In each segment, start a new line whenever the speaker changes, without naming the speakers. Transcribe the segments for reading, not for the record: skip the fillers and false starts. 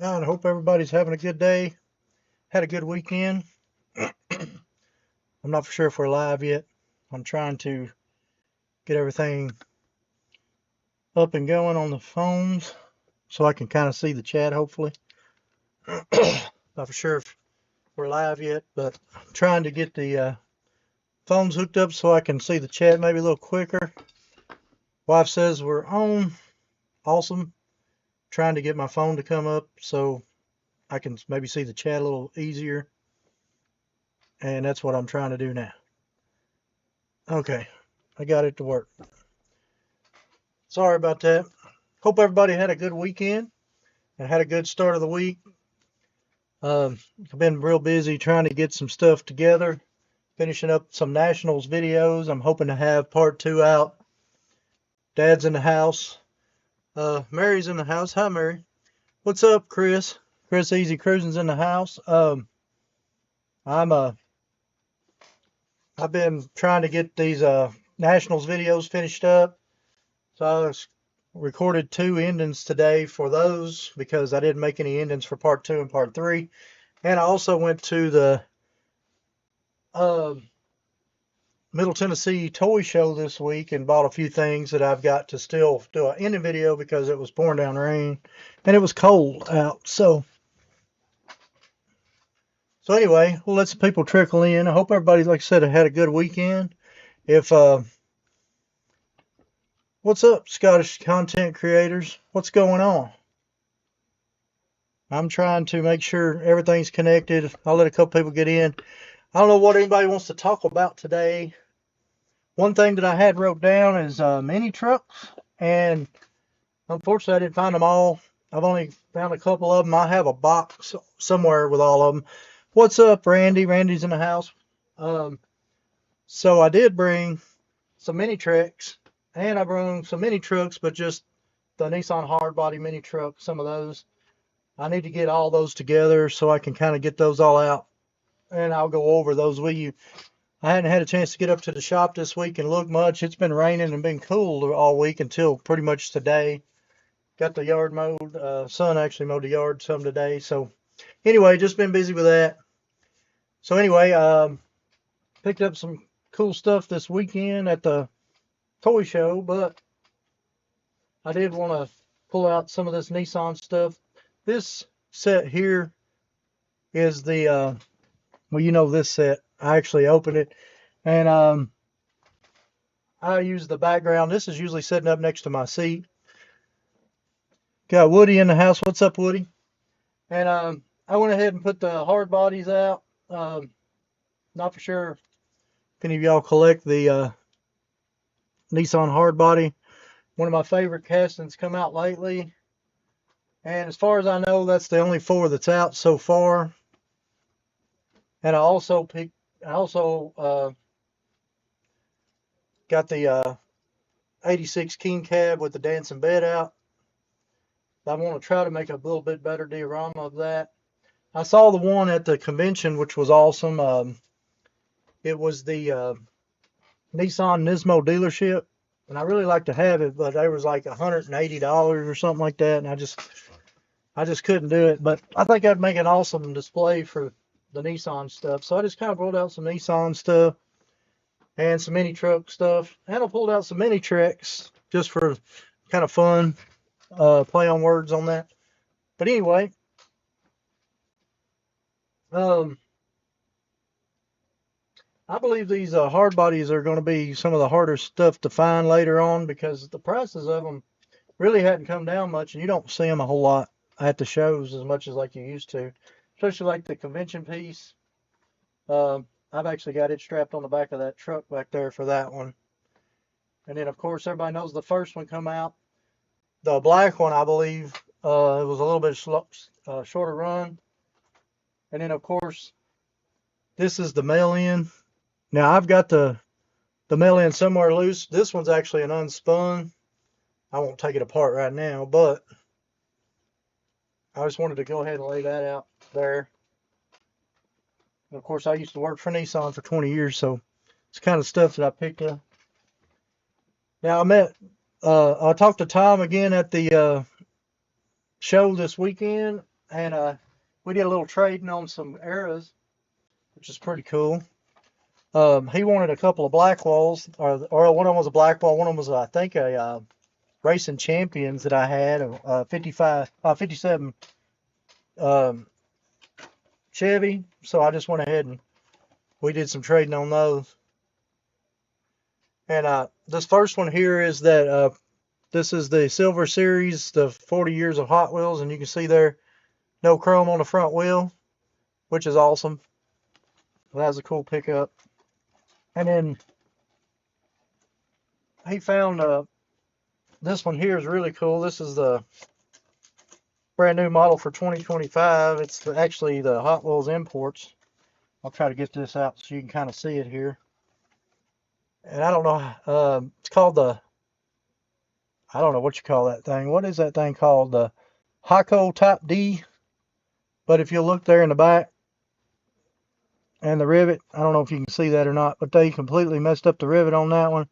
I hope everybody's having a good day. Had a good weekend. I'm not for sure if we're live yet. I'm trying to get everything up and going on the phones so I can kind of see the chat, hopefully. Not for sure if we're live yet, but I'm trying to get the phones hooked up so I can see the chat maybe a little quicker. Wife says we're on. Awesome. Trying to get my phone to come up so I can maybe see the chat a little easier. And that's what I'm trying to do now. Okay, I got it to work. Sorry about that. Hope everybody had a good weekend and had a good start of the week. I've been real busy trying to get some stuff together, finishing up some Nationals videos. I'm hoping to have part 2 out. Dad's in the house. Mary's in the house. Hi, Mary. What's up, Chris? Chris Easy Cruising's in the house. I've been trying to get these Nationals videos finished up. So I recorded 2 endings today for those because I didn't make any endings for part 2 and part 3. And I also went to the Middle Tennessee toy show this week and bought a few things that I've got to still do an ending video because it was pouring down rain and it was cold out. So anyway, we'll let some people trickle in. I hope everybody, like I said, had a good weekend. If what's up, Scottish content creators? What's going on? I'm trying to make sure everything's connected. I'll let a couple people get in. I don't know what anybody wants to talk about today. One thing that I had wrote down is mini trucks, and unfortunately I didn't find them all. I've only found a couple of them. I have a box somewhere with all of them. What's up, Randy? Randy's in the house. So I did bring some mini trucks, and I brought some mini trucks, but just the Nissan hardbody mini truck, some of those. I need to get all those together so I can kind of get those all out, and I'll go over those with you. I hadn't had a chance to get up to the shop this week and look much. It's been raining and been cool all week until pretty much today. Got the yard mowed. Son actually mowed the yard some today. So anyway, just been busy with that. So anyway, picked up some cool stuff this weekend at the toy show, but I did want to pull out some of this Nissan stuff. This set here is the, well, you know this set. I actually opened it, and I use the background. This is usually sitting up next to my seat. Got Woody in the house. What's up, Woody? And I went ahead and put the hard bodies out. Not for sure if any of y'all collect the Nissan hard body. One of my favorite castings come out lately. And as far as I know, that's the only 4 that's out so far. And I also got the 86 King Cab with the dancing bed out. I want to try to make a little bit better diorama of that. I saw the one at the convention, which was awesome. It was the Nissan Nismo dealership, and I really like to have it, but they was like $180 or something like that, and I just couldn't do it. But I think I'd make an awesome display for the Nissan stuff. So I just kind of pulled out some Nissan stuff and some mini truck stuff. And I pulled out some mini trucks just for kind of fun, play on words on that. But anyway, I believe these hard bodies are going to be some of the harder stuff to find later on because the prices of them really hadn't come down much, and you don't see them a whole lot at the shows as much as like you used to, especially like the convention piece. I've actually got it strapped on the back of that truck back there for that one. And then, of course, everybody knows the first one come out. The black one, I believe, it was a little bit shorter run. And then, of course, this is the mail-in. Now, I've got the mail-in somewhere loose. This one's actually an unspun. I won't take it apart right now, but I just wanted to go ahead and lay that out there. And of course, I used to work for Nissan for 20 years, so it's kind of stuff that I picked up. Now, I talked to Tom again at the show this weekend, and we did a little trading on some eras, which is pretty cool. He wanted a couple of black walls, or one of them was a black wall, one of them was, I think, a Racing Champions that I had, a 57 Chevy. So I just went ahead and we did some trading on those. And this first one here is that this is the Silver Series, the 40 years of Hot Wheels, and you can see there no chrome on the front wheel, which is awesome. That was a cool pickup. And then he found this one here is really cool. This is the brand new model for 2025. It's actually the Hot Wheels imports. I'll try to get this out so you can kind of see it here. And I don't know, it's called I don't know what you call that thing. What is that thing called? The Hako Type D. But if you look there in the back and the rivet, I don't know if you can see that or not, but they completely messed up the rivet on that one.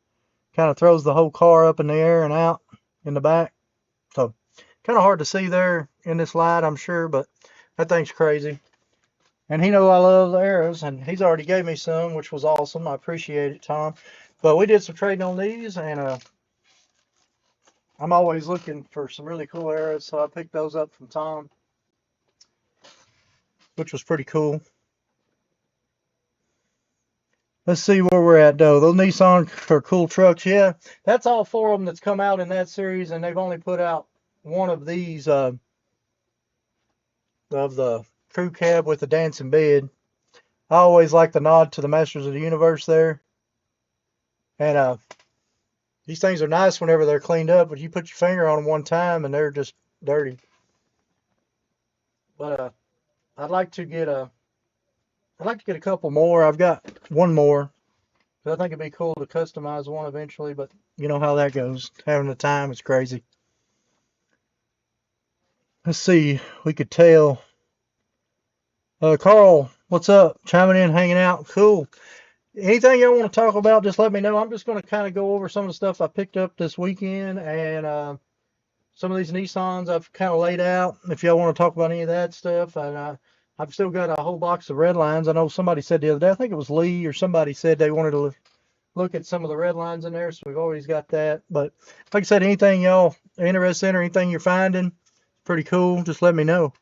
Kind of throws the whole car up in the air and out in the back. So kind of hard to see there in this light, I'm sure, but that thing's crazy. And he knows I love the arrows, and he's already gave me some, which was awesome. I appreciate it, Tom. But we did some trading on these, and I'm always looking for some really cool arrows, so I picked those up from Tom, which was pretty cool. Let's see where we're at, though. Those Nissan are cool trucks. Yeah, that's all four of them that's come out in that series, and they've only put out one of these of the crew cab with the dancing bed. I always like the nod to the Masters of the Universe there. And these things are nice whenever they're cleaned up, but you put your finger on them one time and they're just dirty. But I'd like to get a couple more. I've got one more. I think it'd be cool to customize one eventually, but you know how that goes. Having the time is crazy. Let's see. We could tell. Carl, what's up? Chiming in, hanging out. Cool. Anything you want to talk about, just let me know. I'm just going to kind of go over some of the stuff I picked up this weekend, and some of these Nissans I've kind of laid out. If y'all want to talk about any of that stuff, and I've still got a whole box of red lines. I know somebody said the other day, I think it was Lee or somebody said they wanted to look at some of the red lines in there, so we've always got that. But like I said, anything y'all are interested in or anything you're finding, pretty cool, just let me know.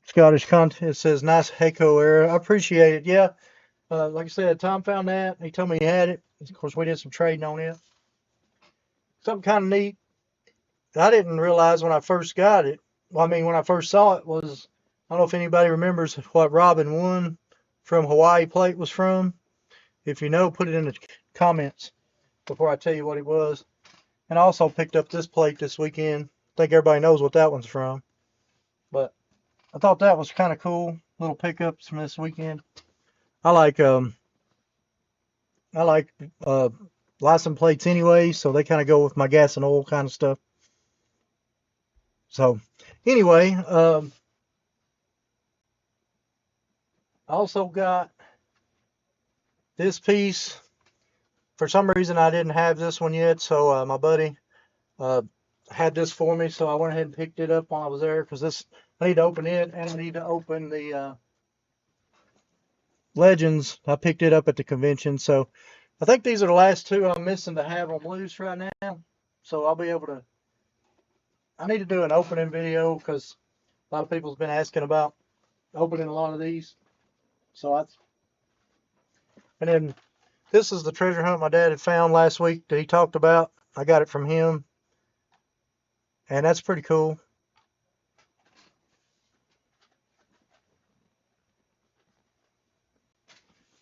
Scottish content, it says nice Hako era. I appreciate it. Yeah, like I said, Tom found that. He told me he had it. Of course, we did some trading on it. Something kind of neat I didn't realize when I first got it. Well, I mean, when I first saw it was, I don't know if anybody remembers what Robin 1 from Hawaii plate was from. If you know, put it in the comments before I tell you what it was. And I also picked up this plate this weekend. I think everybody knows what that one's from. But I thought that was kind of cool. Little pickups from this weekend. I like license plates anyway, so they kind of go with my gas and oil kind of stuff. So anyway, I also got this piece. For some reason I didn't have this one yet, so my buddy had this for me, so I went ahead and picked it up while I was there, because this, I need to open it, and I need to open the Legends. I picked it up at the convention, so I think these are the last two I'm missing to have them loose right now. So I'll be able to, I need to do an opening video, because a lot of people's been asking about opening a lot of these. So and then this is the treasure hunt my dad had found last week that he talked about. I got it from him, and that's pretty cool.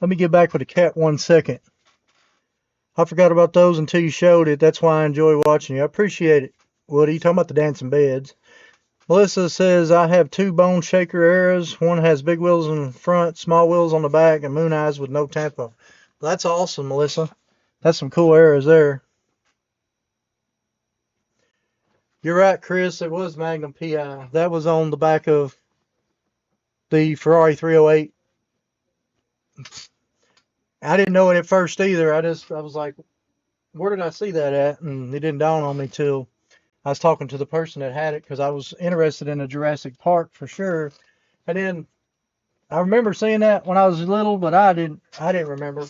Let me get back with the cat 1 second. I forgot about those until you showed it. That's why I enjoy watching you. I appreciate it. Woody, you talking about the dancing beds. Melissa says, I have 2 bone shaker arrows. One has big wheels in front, small wheels on the back, and moon eyes with no tempo. That's awesome, Melissa. That's some cool arrows there. You're right, Chris. It was Magnum PI. That was on the back of the Ferrari 308. I didn't know it at first either. I was like, where did I see that at? And it didn't dawn on me till I was talking to the person that had it because I was interested in a Jurassic Park for sure. And then I remember seeing that when I was little, but I didn't remember.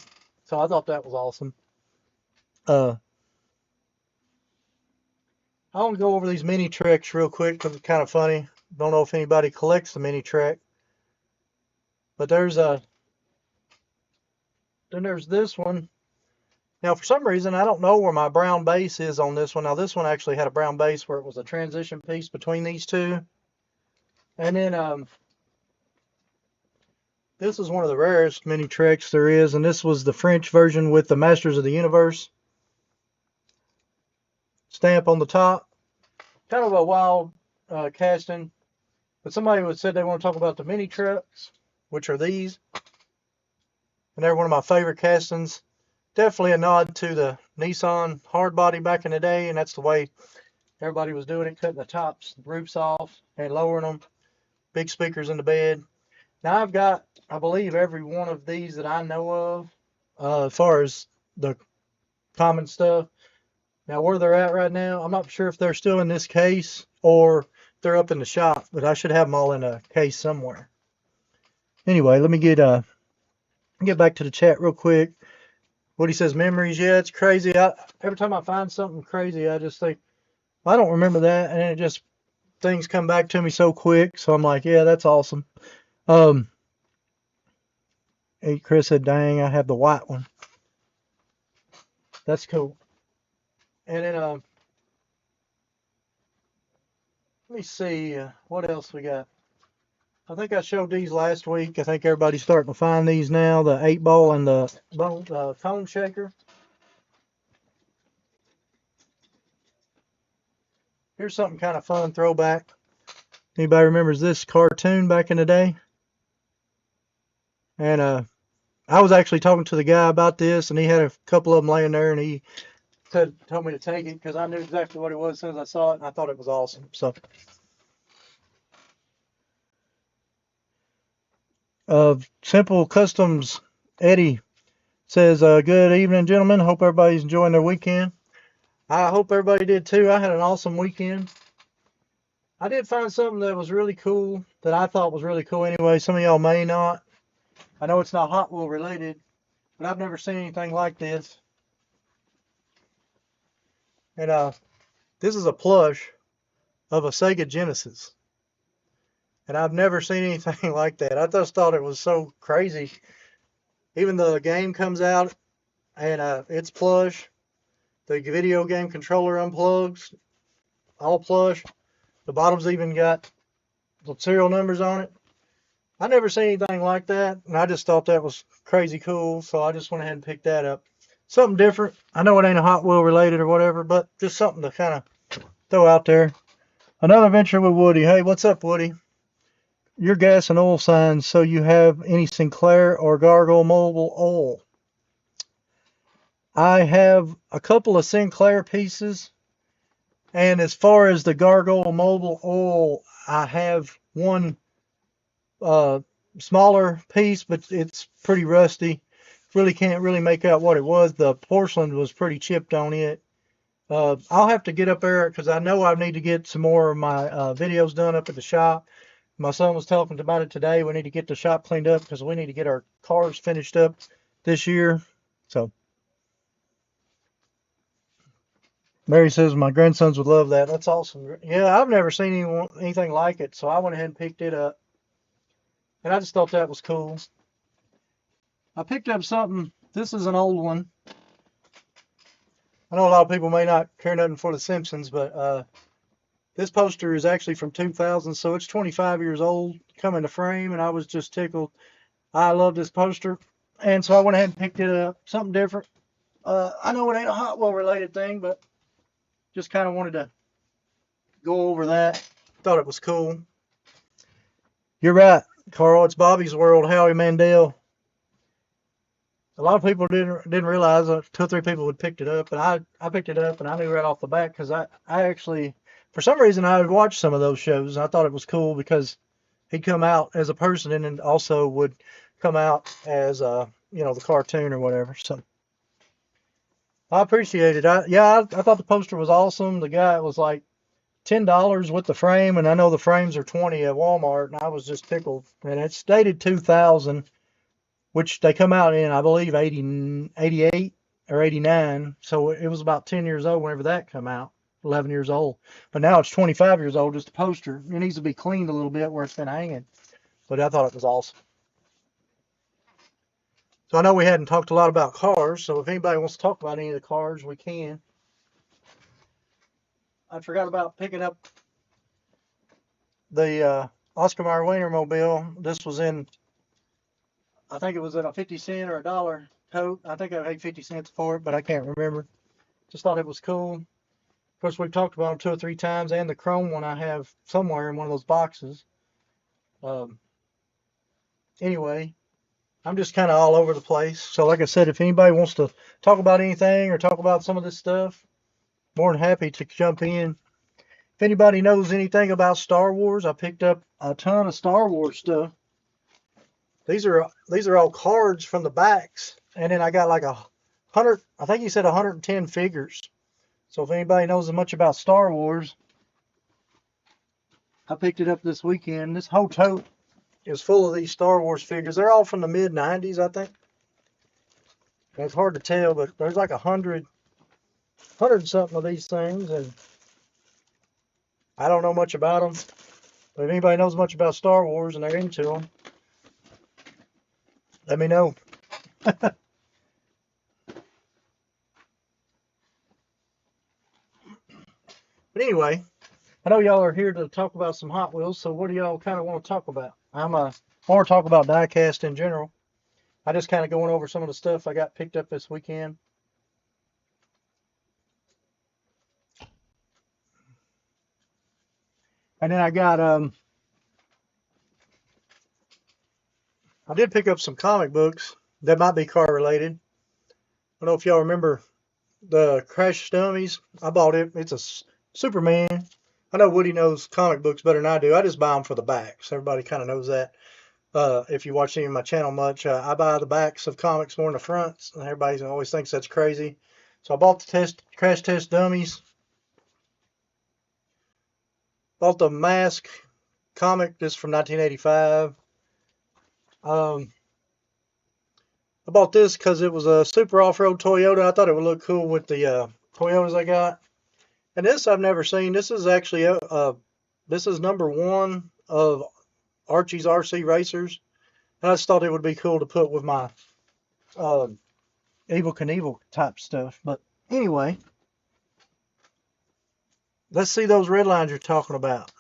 So I thought that was awesome. I want to go over these mini Treks real quick because it's kind of funny. Don't know if anybody collects the mini Trek, but there's this one. Now, for some reason, I don't know where my brown base is on this one. Now, this one actually had a brown base where it was a transition piece between these two. And then this is one of the rarest mini Treks there is, and this was the French version with the Masters of the Universe stamp on the top. Kind of a wild casting. But somebody said they want to talk about the mini Treks, which are these. And they're one of my favorite castings. Definitely a nod to the Nissan hardbody back in the day, and that's the way everybody was doing it, cutting the tops, the roofs off, and lowering them. Big speakers in the bed. Now I've got, I believe, every one of these that I know of, as far as the common stuff. Now where they're at right now, I'm not sure if they're still in this case or they're up in the shop, but I should have them all in a case somewhere. Anyway, let me get back to the chat real quick. What he says, memories, yeah, it's crazy. Every time I find something crazy, I just think, I don't remember that, and it just, things come back to me so quick, so I'm like, yeah, that's awesome. Chris said, dang, I have the white one. That's cool. And then, let me see, what else we got. I think I showed these last week. I think everybody's starting to find these now, the 8-ball and the cone shaker. Here's something kind of fun, throwback. Anybody remembers this cartoon back in the day? And I was actually talking to the guy about this, and he had a couple of them laying there, and he told me to take it because I knew exactly what it was as soon as I saw it, and I thought it was awesome. So, Simple Customs Eddie says, good evening, gentlemen. Hope everybody's enjoying their weekend. I hope everybody did too. I had an awesome weekend. I did find something that was really cool, that I thought was really cool anyway. Some of y'all may not. I know it's not Hot Wheel related, but I've never seen anything like this. And this is a plush of a Sega Genesis. And I've never seen anything like that. I just thought it was so crazy. Even the game comes out and it's plush. The video game controller unplugs, all plush. The bottom's even got the serial numbers on it. I never seen anything like that, and I just thought that was crazy cool, so I just went ahead and picked that up. Something different. I know it ain't a Hot Wheel related or whatever, but just something to kind of throw out there. Another venture with Woody. Hey, what's up, Woody? Your gas and oil signs, so you have any Sinclair or Gargle mobile oil? I have a couple of Sinclair pieces, and as far as the Gargle mobile oil, I have one smaller piece, but it's pretty rusty. Really can't really make out what it was. The porcelain was pretty chipped on it. I'll have to get up there because I know I need to get some more of my videos done up at the shop. My son was talking about it today. We need to get the shop cleaned up because we need to get our cars finished up this year. So Mary says my grandsons would love that. That's awesome. Yeah, I've never seen anything like it, so I went ahead and picked it up. And I just thought that was cool. I picked up something. This is an old one. I know a lot of people may not care nothing for The Simpsons, but this poster is actually from 2000, so it's 25 years old, coming to frame, and I was just tickled. I love this poster, and so I went ahead and picked it up. Something different. I know it ain't a Hot Wheel related thing, but just kind of wanted to go over that. Thought it was cool. You're right, Carl. It's Bobby's World, Howie Mandel. A lot of people didn't realize 2 or 3 people had picked it up, and I picked it up, and I knew right off the bat because I actually, for some reason, I would watch some of those shows, and I thought it was cool because he'd come out as a person and then also would come out as the cartoon or whatever. So I appreciate it. I thought the poster was awesome. The guy was like $10 with the frame, and I know the frames are 20 at Walmart, and I was just tickled. And it's dated 2000, which they come out in, I believe, 88 or 89. So it was about 10 years old whenever that come out, 11 years old. But now it's 25 years old, just a poster. It needs to be cleaned a little bit where it's been hanging. But I thought it was awesome. So I know we hadn't talked a lot about cars, so if anybody wants to talk about any of the cars, we can. I forgot about picking up the Oscar Mayer Wienermobile. This was in, I think it was at a 50 cent or a dollar coat. I think I paid 50 cents for it, but I can't remember. Just thought it was cool. Of course, we've talked about them 2 or 3 times, and the chrome one I have somewhere in one of those boxes. Anyway, I'm just kind of all over the place. So like I said, if anybody wants to talk about anything or talk about some of this stuff, more than happy to jump in. If anybody knows anything about Star Wars, I picked up a ton of Star Wars stuff. These are all cards from the backs, and then I got like 100. I think he said 110 figures. So if anybody knows much about Star Wars, I picked it up this weekend. This whole tote is full of these Star Wars figures. They're all from the mid 90s, I think. And it's hard to tell, but there's like 100 something of these things, and I don't know much about them. But if anybody knows much about Star Wars and they're into them, let me know. But anyway, I know y'all are here to talk about some Hot Wheels, so what do y'all kind of want to talk about? I'm more talk about diecast in general. I just kind of going over some of the stuff I got picked up this weekend. And then I got I did pick up some comic books that might be car related. I don't know if y'all remember the Crash Dummies. I bought it. It's a Superman. I know Woody knows comic books better than I do. I just buy them for the backs. Everybody kind of knows that. If you watch any of my channel much, I buy the backs of comics more than the fronts. And everybody always thinks that's crazy. So I bought the Crash Test Dummies. Bought the Mask comic, this from 1985. I bought this because it was a super off-road Toyota. I thought it would look cool with the Toyotas I got. And this I've never seen. This is actually this is number 1 of Archie's RC Racers. And I just thought it would be cool to put with my Evel Knievel type stuff. But anyway, let's see those red lines you're talking about.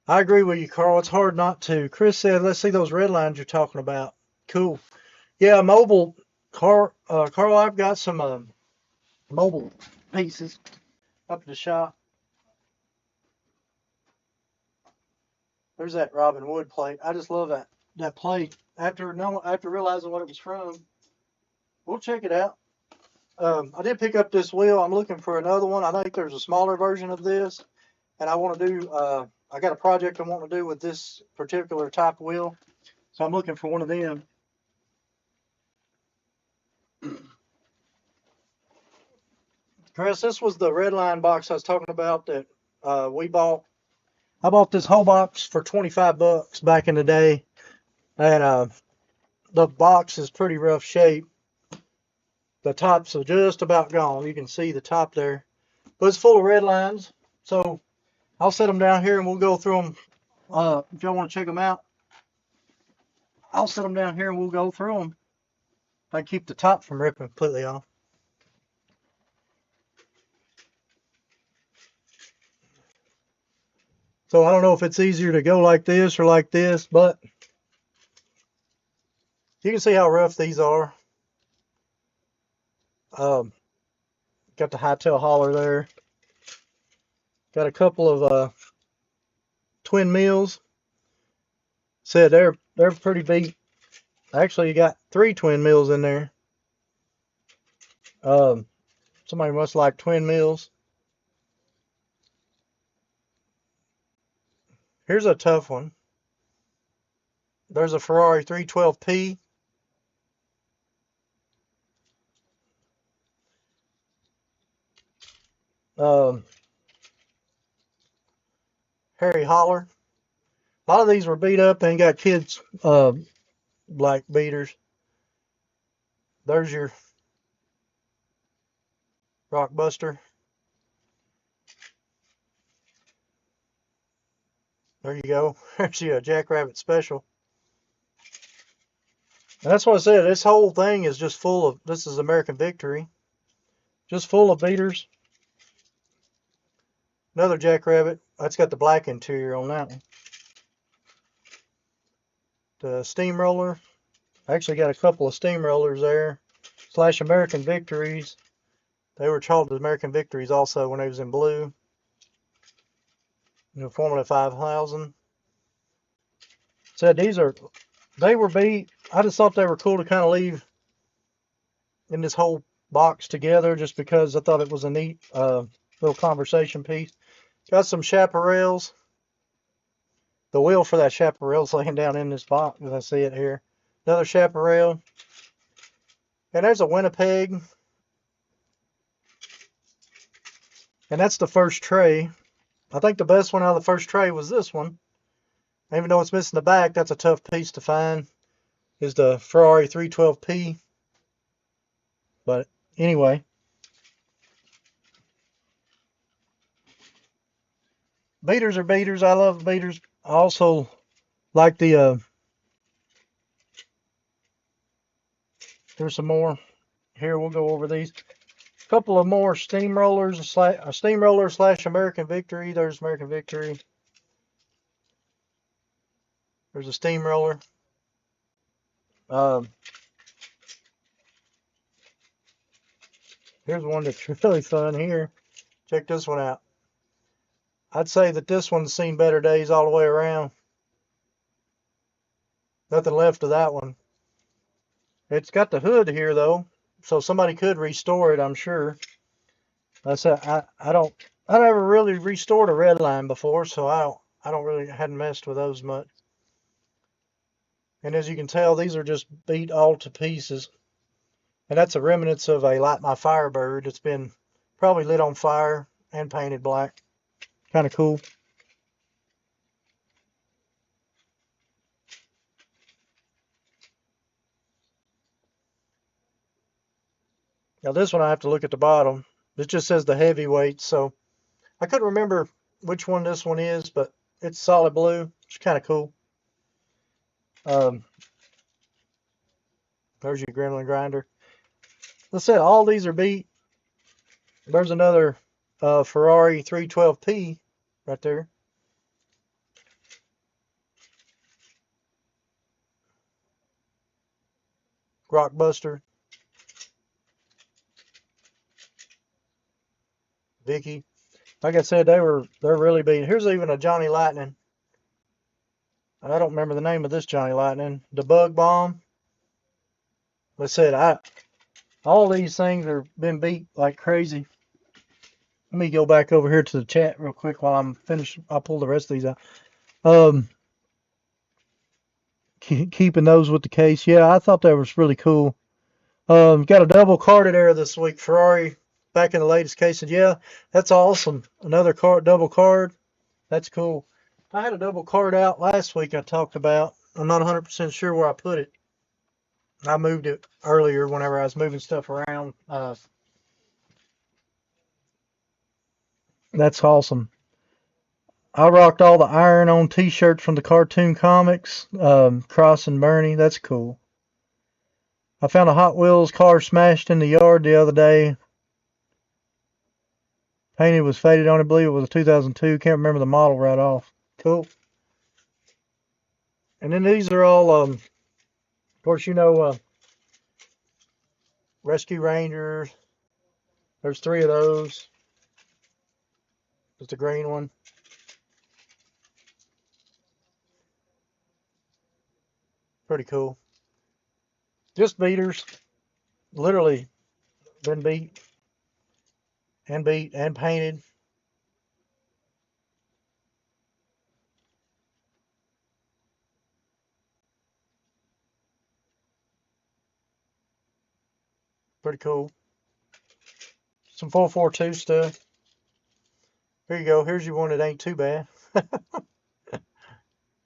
I agree with you, Carl. It's hard not to. Chris said, let's see those red lines you're talking about. Cool. Yeah, mobile. Carl, I've got some mobile pieces up at the shop. There's that Robin Hood plate. I just love that plate. After realizing what it was from, we'll check it out. I did pick up this wheel. I'm looking for another one. I think there's a smaller version of this, and I want to do. I got a project I want to do with this particular type of wheel, so I'm looking for one of them. Chris, this was the red line box I was talking about that we bought. I bought this whole box for 25 bucks back in the day, and the box is pretty rough shape. The tops are just about gone. You can see the top there, but it's full of red lines. So I'll set them down here and we'll go through them. If y'all want to check them out, I'll set them down here and we'll go through them. I keep the top from ripping completely off. So I don't know if it's easier to go like this or like this, but you can see how rough these are. Got the hightail hauler there. Got a couple of twin mills. Said they're pretty beat. Actually, you got 3 twin mills in there. Somebody must like twin mills. Here's a tough one. There's a Ferrari 312P. Um, Harry Holler. A lot of these were beat up and got kids black beaters. There's your Rockbuster. There you go. There's your Jackrabbit Special. And that's what I said. This whole thing is just full of, this is American Victory. Just full of beaters. Another Jackrabbit. That's got the black interior on that one. The Steamroller. I actually got a couple of Steamrollers there. Slash American Victories. They were called American Victories also when they was in blue. You know, Formula 5000. Said these are, they were beat. I just thought they were cool to kind of leave in this whole box together just because I thought it was a neat little conversation piece. Got some chaparrals. The wheel for that chaparral's laying down in this box as I see it here. Another chaparral. And there's a Winnipeg. And that's the first tray. I think the best one out of the first tray was this one. Even though it's missing the back, that's a tough piece to find. Is the Ferrari 312P. But anyway. Beaters are beaters. I love beaters. I also like the, there's some more. Here, we'll go over these. A couple of more Steamrollers. A Steamroller slash American Victory. There's American Victory. There's a Steamroller. Here's one that's really fun here. Check this one out. I'd say that this one's seen better days all the way around. Nothing left of that one. It's got the hood here though, so somebody could restore it, I'm sure. I said I never really restored a Redline before, so I don't really hadn't messed with those much. And as you can tell, these are just beat all to pieces. And that's a remnants of a Light My Firebird. It's been probably lit on fire and painted black. Kind of cool. Now this one I have to look at the bottom. It just says the heavyweight, so I couldn't remember which one this one is, but it's solid blue. It's kind of cool. There's your Gremlin Grinder. Let's say all these are beat. There's another Ferrari 312P right there. Rockbuster. Vicky. Like I said, they're really beat. Here's even a Johnny Lightning. I don't remember the name of this Johnny Lightning. The Bug Bomb. Like I said, all these things have been beat like crazy. Let me go back over here to the chat real quick while I'm finished. I'll pull the rest of these out. Keeping those with the case. Yeah, I thought that was really cool. Got a double carded error this week. Ferrari back in the latest case. And yeah, that's awesome. Another double card. That's cool. I had a double card out last week I talked about. I'm not 100% sure where I put it. I moved it earlier whenever I was moving stuff around. That's awesome. I rocked all the iron on t-shirts from the cartoon comics. Cross and Bernie. That's cool. I found a Hot Wheels car smashed in the yard the other day. Painted was faded on it. I believe it was a 2002. Can't remember the model right off. Cool. And then these are all, of course, you know, Rescue Rangers. There's 3 of those. There's the green one. Pretty cool. Just beaters. Literally been beat and painted. Pretty cool. Some 442 stuff. Here you go. Here's your one that ain't too bad.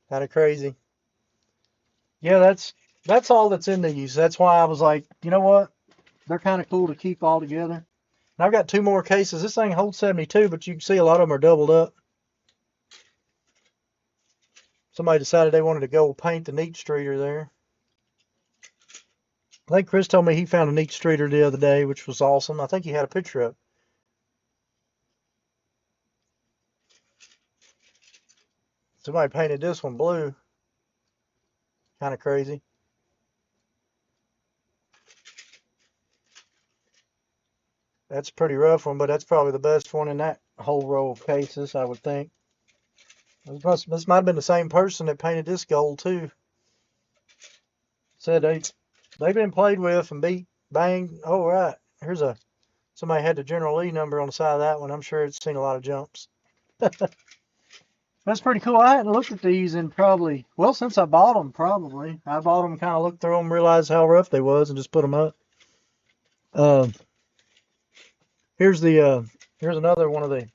Kind of crazy. Yeah, that's all that's in these. That's why I was like, you know what? They're kind of cool to keep all together. And I've got 2 more cases. This thing holds 72, but you can see a lot of them are doubled up. Somebody decided they wanted to go paint the neat streeter there. I think Chris told me he found a neat streeter the other day, which was awesome. I think he had a picture of it. Somebody painted this one blue. Kind of crazy. That's a pretty rough one, but that's probably the best one in that whole row of cases, I would think. This might have been the same person that painted this gold too. Said they've been played with and beat, banged. Oh right, here's somebody had the General Lee number on the side of that one. I'm sure it's seen a lot of jumps. That's pretty cool. I hadn't looked at these in probably, well, since I bought them, probably. I bought them, kind of looked through them, realized how rough they was, and just put them up. Here's another one of the.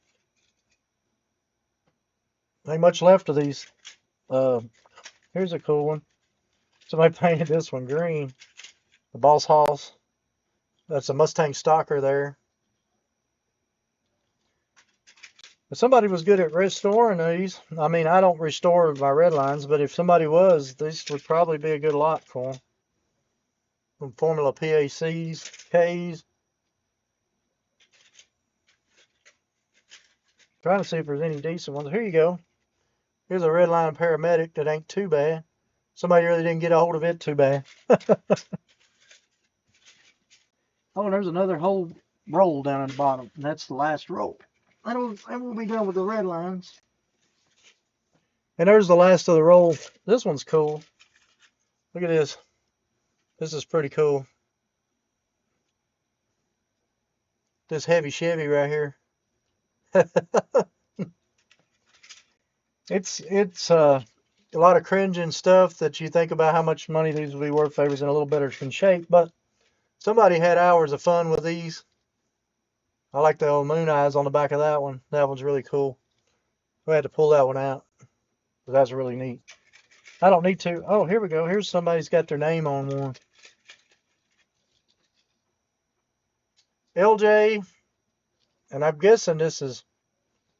Ain't much left of these. Here's a cool one. Somebody painted this one green. The Boss Hoss. That's a Mustang stalker there. If somebody was good at restoring these, I mean, I don't restore my red lines, but if somebody was, this would probably be a good lot for them. From Formula PACs, Ks. Trying to see if there's any decent ones. Here you go. Here's a red line paramedic that ain't too bad. Somebody really didn't get a hold of it too bad. Oh, and there's another whole roll down at the bottom, and that's the last roll. I will be done with the red lines. And there's the last of the roll. This one's cool. Look at this. This is pretty cool. This heavy Chevy right here. It's a lot of cringing stuff that you think about how much money these would be worth if they was in a little better shape, but somebody had hours of fun with these. I like the old moon eyes on the back of that one. That one's really cool. We had to pull that one out. But that's really neat. I don't need to. Oh, here we go. Here's somebody's got their name on one. LJ. And I'm guessing this is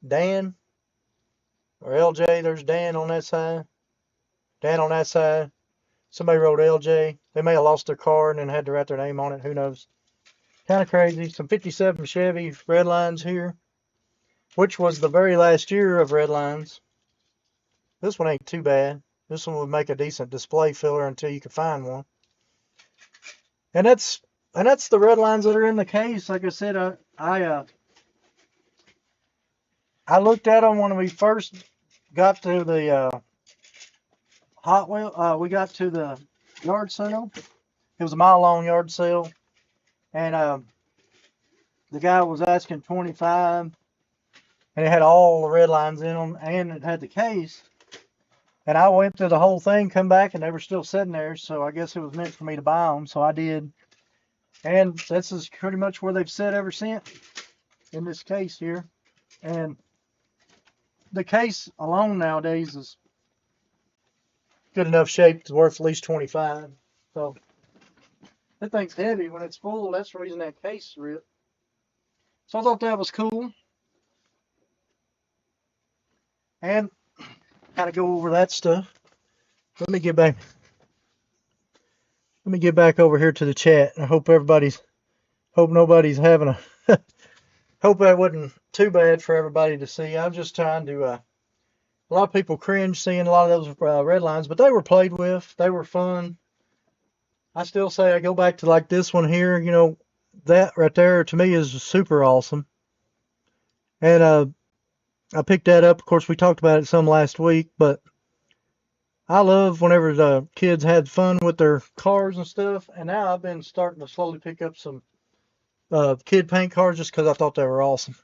Dan. Or LJ. There's Dan on that side. Dan on that side. Somebody wrote LJ. They may have lost their card and then had to write their name on it. Who knows? Kind of crazy. Some 57 Chevy red lines here, which was the very last year of red lines. This one ain't too bad. This one would make a decent display filler until you could find one. And that's the red lines that are in the case. Like I said, I looked at them when we first got to the Hot Wheel. We got to the yard sale. It was a mile-long yard sale. And the guy was asking 25, and it had all the red lines in them, and it had the case. And I went through the whole thing, come back, and they were still sitting there. So I guess it was meant for me to buy them. So I did. And this is pretty much where they've sat ever since in this case here. And the case alone nowadays is good enough shape it's worth at least 25. So that thing's heavy. When it's full, that's the reason that case is ripped. So I thought that was cool. And gotta go over that stuff. Let me get back over here to the chat. I hope nobody's having a hope that wasn't too bad for everybody to see. I'm just trying to a lot of people cringe seeing a lot of those red lines, but they were played with. They were fun. I still say I go back to like this one here, you know, that right there to me is super awesome. And I picked that up. Of course, we talked about it some last week, but I love whenever the kids had fun with their cars and stuff. And now I've been starting to slowly pick up some kid paint cars just because I thought they were awesome.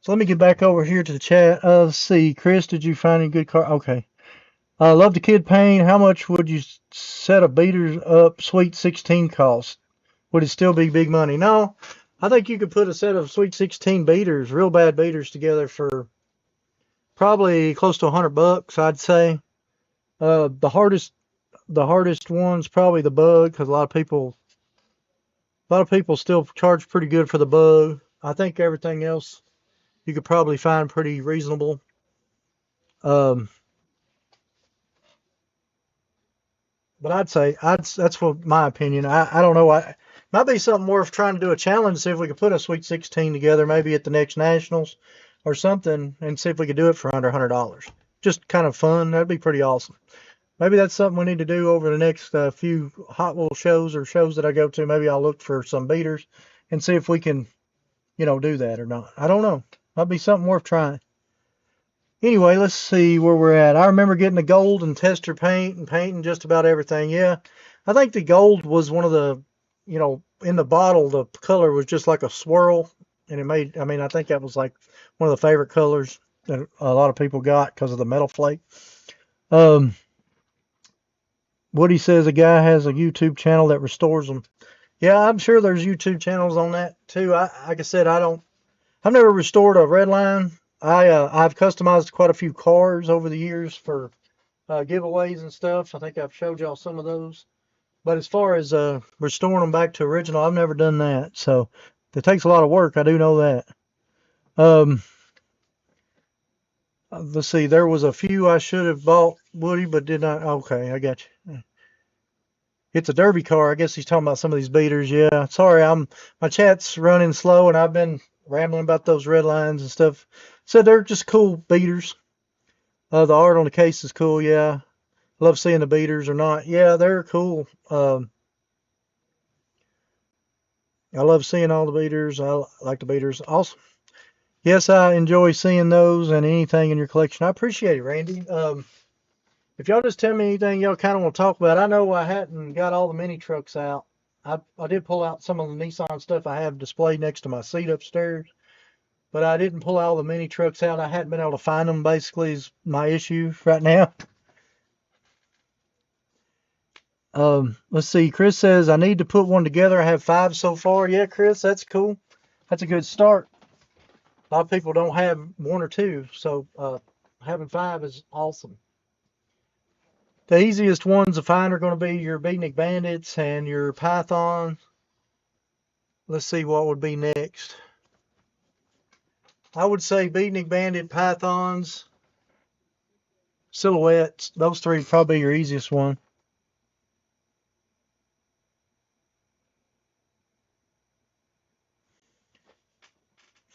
So let me get back over here to the chat. Let's see, Chris, did you find any good car? Okay. Love the kid paint. How much would you set a beaters up Sweet 16 cost? Would it still be big money? No, I think you could put a set of Sweet 16 beaters, real bad beaters, together for probably close to $100, I'd say. The hardest one's probably the bug, because a lot of people still charge pretty good for the bug. I think everything else you could probably find pretty reasonable. Um, but that's what my opinion. I don't know. Might be something worth trying to do a challenge, see if we could put a Sweet 16 together, maybe at the next Nationals or something, and see if we could do it for under $100. Just kind of fun. That'd be pretty awesome. Maybe that's something we need to do over the next few Hot Wheels shows or shows that I go to. Maybe I'll look for some beaters and see if we can, do that or not. I don't know. Might be something worth trying. Anyway, let's see where we're at. I remember getting the gold and tester paint and painting just about everything. Yeah, I think the gold was one of the, in the bottle, the color was just like a swirl. And I think that was like one of the favorite colors that a lot of people got because of the metal flake. Um, Woody says a guy has a YouTube channel that restores them. Yeah, I'm sure there's YouTube channels on that too. Like I said, I've never restored a red line. I've customized quite a few cars over the years for giveaways and stuff. I think I've showed y'all some of those. But as far as restoring them back to original, I've never done that. So it takes a lot of work. I do know that. Um, let's see. There was a few I should have bought, Woody, but did not. Okay, I got you. It's a derby car. I guess he's talking about some of these beaters. Yeah. Sorry, my chat's running slow, and I've been rambling about those red lines and stuff. So they're just cool beaters. The art on the case is cool. Yeah. Love seeing the beaters or not. Yeah, they're cool. I love seeing all the beaters. I like the beaters. Also, yes, I enjoy seeing those and anything in your collection. I appreciate it, Randy. If y'all just tell me anything y'all kind of want to talk about, I know I hadn't got all the mini trucks out. I did pull out some of the Nissan stuff I have displayed next to my seat upstairs, but I didn't pull all the mini trucks out. I hadn't been able to find them, basically, is my issue right now. Let's see. Chris says, I need to put one together. I have 5 so far. Yeah, Chris, that's cool. That's a good start. A lot of people don't have 1 or 2, so having 5 is awesome. The easiest ones to find are going to be your Beatnik Bandits and your Python. Let's see what would be next. I would say Beatnik Bandit, Pythons, Silhouettes. Those 3 would probably be your easiest one.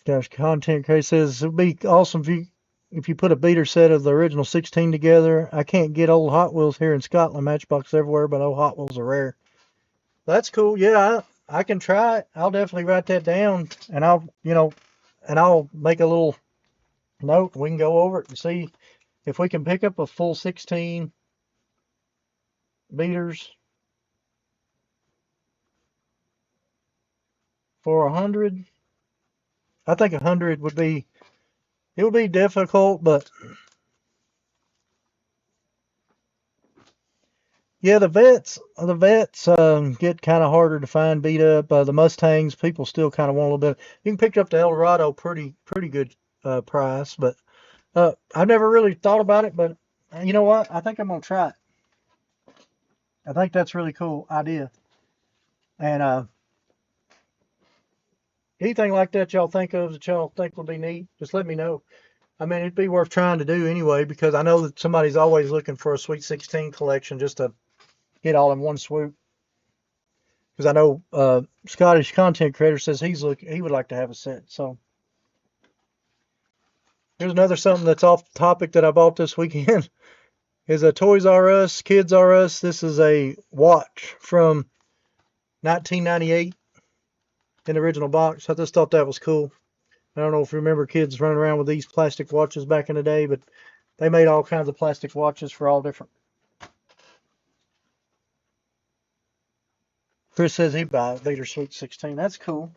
Gosh, Content Craze says it would be awesome if you put a beater set of the original 16 together. I can't get old Hot Wheels here in Scotland. Matchbox everywhere, but old Hot Wheels are rare. That's cool. Yeah, I can try it. I'll definitely write that down, and I'll make a little note. We can go over it and see if we can pick up a full 16 beaters for 100. I think 100 would be, it would be difficult, but yeah, the vets get kind of harder to find beat up. The Mustangs, people still kind of want a little bit. You can pick up the Eldorado pretty good price, but I've never really thought about it. But you know what? I think I'm gonna try it. I think that's a really cool idea. And anything like that y'all think of that y'all think would be neat, just let me know. I mean, it'd be worth trying to do anyway, because I know that somebody's always looking for a Sweet 16 collection just to get all in one swoop. Because I know Scottish content creator says he would like to have a set. So here's another something that's off topic that I bought this weekend is a Toys R Us, Kids R Us. This is a watch from 1998 in the original box. I just thought that was cool. I don't know if you remember kids running around with these plastic watches back in the day, but they made all kinds of plastic watches for all different. Chris says he'd buy a Vader Sweet 16. That's cool.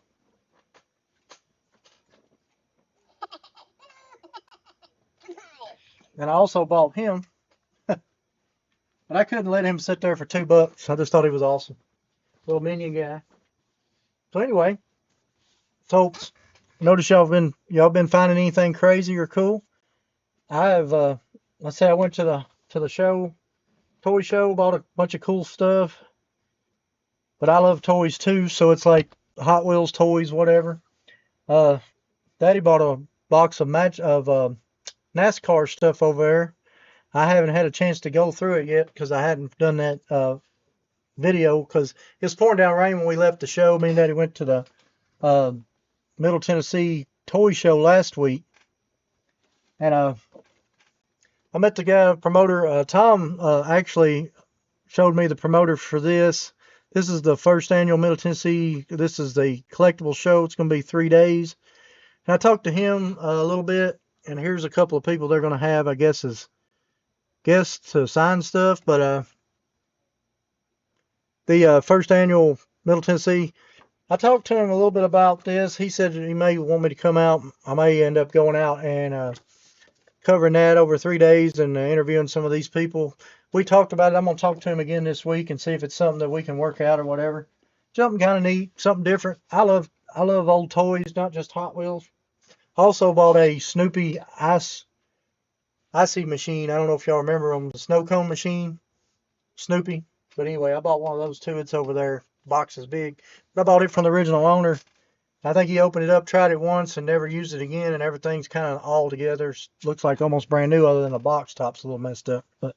And I also bought him, but I couldn't let him sit there for $2. I just thought he was awesome. Little minion guy. So anyway, So, notice y'all been finding anything crazy or cool? I have. Let's say I went to the show, toy show, bought a bunch of cool stuff. But I love toys too, so it's like Hot Wheels toys, whatever. Uh, Daddy bought a box of NASCAR stuff over there. I haven't had a chance to go through it yet because I hadn't done that video because it was pouring down rain when we left the show. Me and Daddy went to the uh, Middle Tennessee toy show last week, and I met the guy promoter. Tom actually showed me the promoter for this. This is the first annual Middle Tennessee. This is the collectible show. It's going to be 3 days. And I talked to him a little bit, and here's a couple of people they're going to have, I guess, as guests to sign stuff. But the first annual Middle Tennessee, I talked to him a little bit about this. He said he may want me to come out. I may end up going out and covering that over 3 days and interviewing some of these people. We talked about it. I'm going to talk to him again this week and see if it's something that we can work out or whatever. Something kind of neat, something different. I love old toys, not just Hot Wheels. Also bought a Snoopy icy machine. I don't know if y'all remember them, the snow cone machine, Snoopy. But anyway, I bought one of those too. It's over there. Box is big. But I bought it from the original owner. I think he opened it up, tried it once, and never used it again, and everything's kind of all together. Looks like almost brand new, other than the box top's a little messed up. But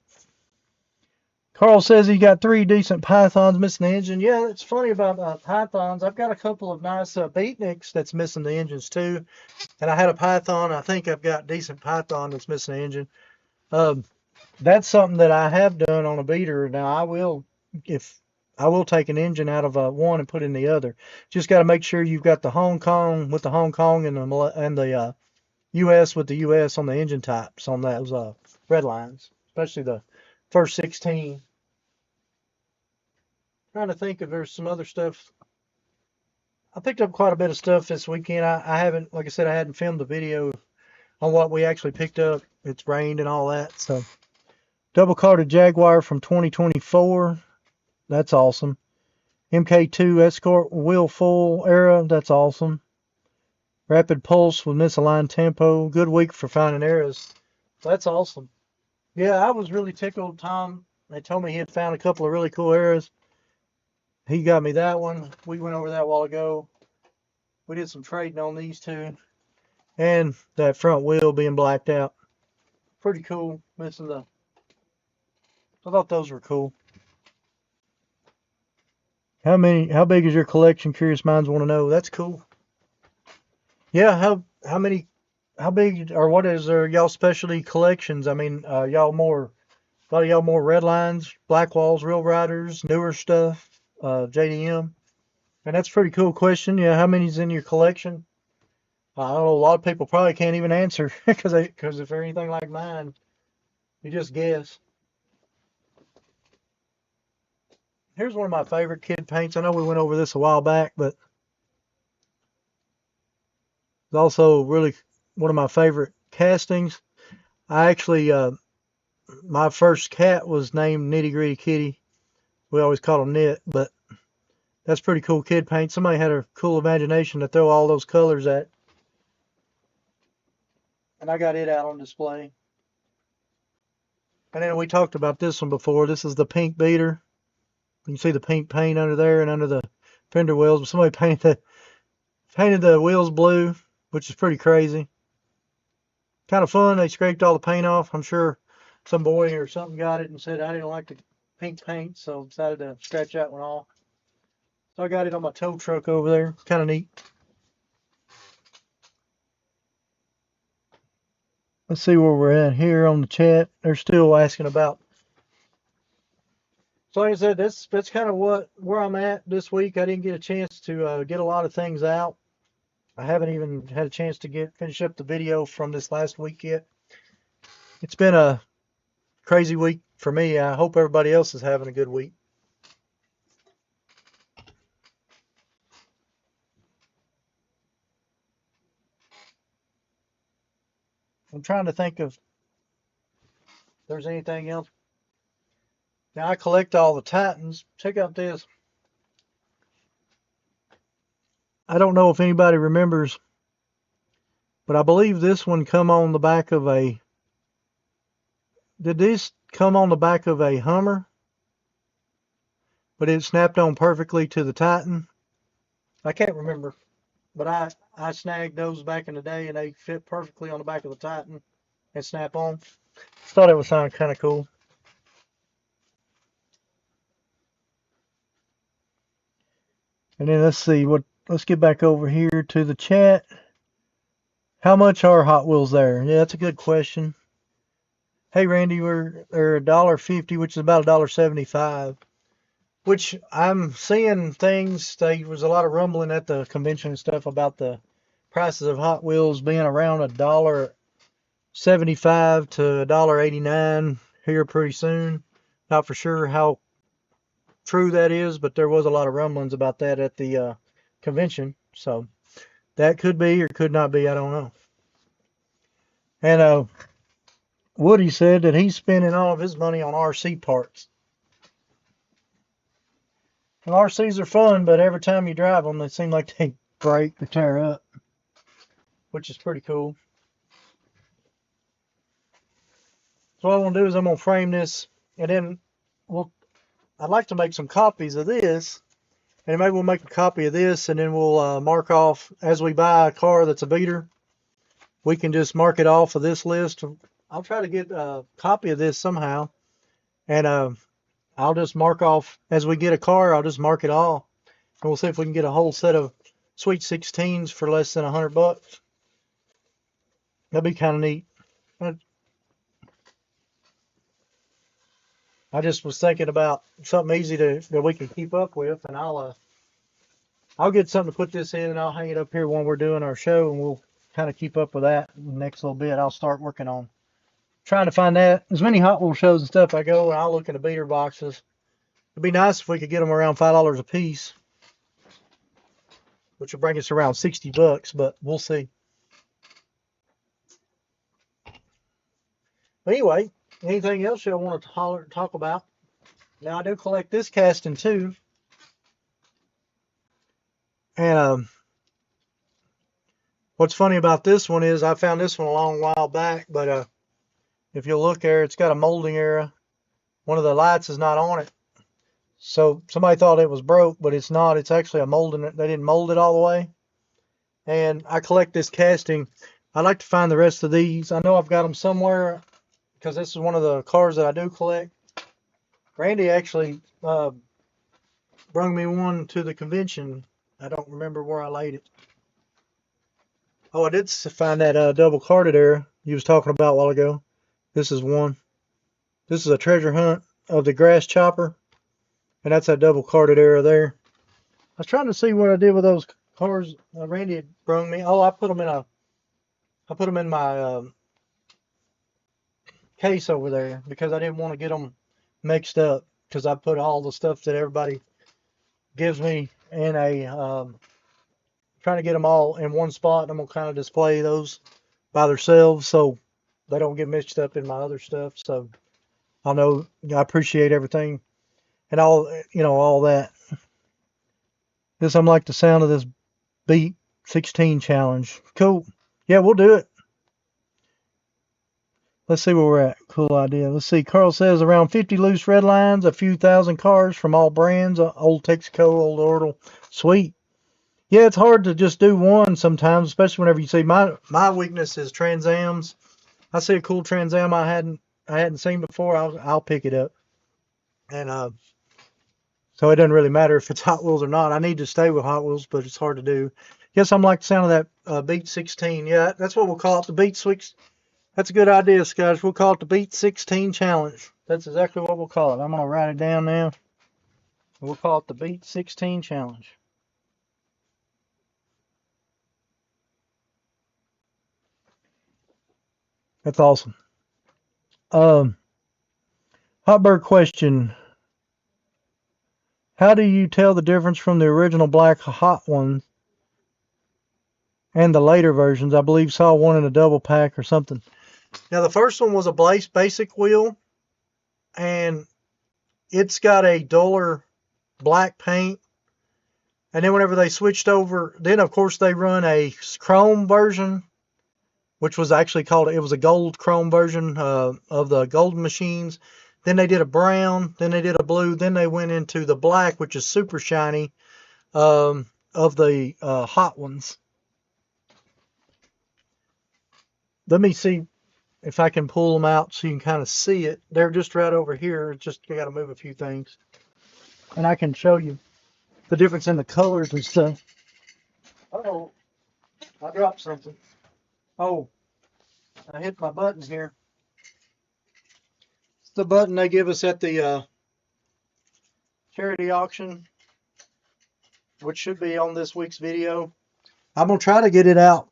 Carl says he got 3 decent Pythons missing the engine. Yeah, it's funny about Pythons. I've got a couple of nice beatniks that's missing the engines too. And I had a Python. I think I've got decent Python that's missing the engine. Um, that's something that I have done on a beater. Now I will take an engine out of one and put in the other. Just got to make sure you've got the Hong Kong with the Hong Kong and the US with the US on the engine types on those red lines, especially the first 16. Trying to think if there's some other stuff. I picked up quite a bit of stuff this weekend. I haven't, like I said, I hadn't filmed the video on what we actually picked up. It's rained and all that. So double carded Jaguar from 2024. That's awesome. MK2 Escort wheel full era. That's awesome. Rapid Pulse with misaligned tempo. Good week for finding eras. That's awesome. Yeah, I was really tickled. Tom, they told me he had found a couple of really cool eras. He got me that one. We went over that a while ago. We did some trading on these two. And that front wheel being blacked out. Pretty cool. Missing the... I thought those were cool. How big is your collection? Curious minds want to know. That's cool. Yeah, how big or what is y'all specialty collections? I mean, a lot of y'all more red lines, black walls, real riders, newer stuff, JDM. And that's a pretty cool question. Yeah, how many's in your collection? I don't know. A lot of people probably can't even answer because if they're anything like mine, you just guess. Here's one of my favorite kid paints. I know we went over this a while back, but it's also really one of my favorite castings. I actually, my first cat was named Nitty Gritty Kitty. We always called him Knit, but that's pretty cool kid paint. Somebody had a cool imagination to throw all those colors at. And I got it out on display. And then we talked about this one before. This is the pink beater. You can see the pink paint under there and under the fender wheels. Somebody painted the wheels blue, which is pretty crazy. Kind of fun. They scraped all the paint off. I'm sure some boy or something got it and said I didn't like the pink paint, so decided to scratch that one off. So I got it on my tow truck over there. Kind of neat. Let's see where we're at here on the chat. They're still asking about. So like I said, that's kind of where I'm at this week. I didn't get a chance to get a lot of things out. I haven't even had a chance to finish up the video from this last week yet. It's been a crazy week for me. I hope everybody else is having a good week. I'm trying to think if there's anything else. Now I collect all the Titans. Check out this. I don't know if anybody remembers, but I believe this one come on the back of a, did this come on the back of a Hummer? But it snapped on perfectly to the Titan. I can't remember, but I snagged those back in the day and they fit perfectly on the back of the Titan and snap on. Thought it was sounding kind of cool. And then let's get back over here to the chat. How much are Hot Wheels there? Yeah, that's a good question. Hey Randy, they're $1.50, which is about $1.75. Which I'm seeing things. There was a lot of rumbling at the convention and stuff about the prices of Hot Wheels being around $1.75 to $1.89 here pretty soon. Not for sure how true that is, but there was a lot of rumblings about that at the convention. So that could be or could not be. I don't know. And Woody said that he's spending all of his money on RC parts. And RCs are fun, but every time you drive them, they seem like they break or tear up, which is pretty cool. So what I'm going to do is I'm going to frame this, and then I'd like to make some copies of this, and maybe we'll make a copy of this, and then we'll mark off, as we buy a car that's a beater, we can just mark it off of this list. I'll try to get a copy of this somehow, and I'll just mark off, as we get a car, I'll just mark it all, and we'll see if we can get a whole set of Sweet 16s for less than $100. That'd be kind of neat. I just was thinking about something easy that we can keep up with, and I'll get something to put this in, and I'll hang it up here when we're doing our show, and we'll kind of keep up with that in the next little bit. I'll start working on trying to find that. As many Hot Wheels shows and stuff I go, and I'll look in the beater boxes. It'd be nice if we could get them around $5 a piece, which will bring us around $60, but we'll see. But anyway, anything else you want to talk about? Now, I do collect this casting too. And what's funny about this one is I found this one a long while back, but if you look there, it's got a molding area. One of the lights is not on it. So somebody thought it was broke, but it's not. It's actually a molding. They didn't mold it all the way. And I collect this casting. I'd like to find the rest of these. I know I've got them somewhere because this is one of the cars that I do collect. Randy actually brought me one to the convention. I don't remember where I laid it. Oh, I did find that double carded area you was talking about a while ago. This is one. This is a treasure hunt of the grass chopper. And that's that double carded area there. I was trying to see what I did with those cars Randy had brought me. Oh, I put them in my case over there because I didn't want to get them mixed up, because I put all the stuff that everybody gives me in a trying to get them all in one spot, and I'm gonna kind of display those by themselves so they don't get mixed up in my other stuff. So I know I appreciate everything and all that. This, I'm like the sound of this Beat 16 challenge. Cool. Yeah, we'll do it. Let's see where we're at. Cool idea. Let's see. Carl says around 50 loose red lines, a few thousand cars from all brands. Old Texaco, Old Orbital. Sweet. Yeah, it's hard to just do one sometimes, especially whenever you see my weakness is Trans Ams. I see a cool Trans Am I hadn't seen before, I'll pick it up. And so it doesn't really matter if it's Hot Wheels or not. I need to stay with Hot Wheels, but it's hard to do. Yes, I'm like the sound of that Beat 16. Yeah, that's what we'll call it, the Beat 6. That's a good idea, guys. We'll call it the Beat 16 Challenge. That's exactly what we'll call it. I'm going to write it down now. We'll call it the Beat 16 Challenge. That's awesome. Hotbird question. How do you tell the difference from the original black Hot one and the later versions? I believe saw one in a double pack or something. Now, the first one was a basic wheel, and it's got a duller black paint. And then whenever they switched over, then of course they run a chrome version, which was actually called, it was a gold chrome version of the golden machines. Then they did a brown, then they did a blue, then they went into the black, which is super shiny, of the hot ones. Let me see if I can pull them out so you can kind of see it. They're just right over here. Just you got to move a few things. And I can show you the difference in the colors and stuff. Oh, I dropped something. Oh, I hit my button here. It's the button they give us at the charity auction, which should be on this week's video. I'm going to try to get it out.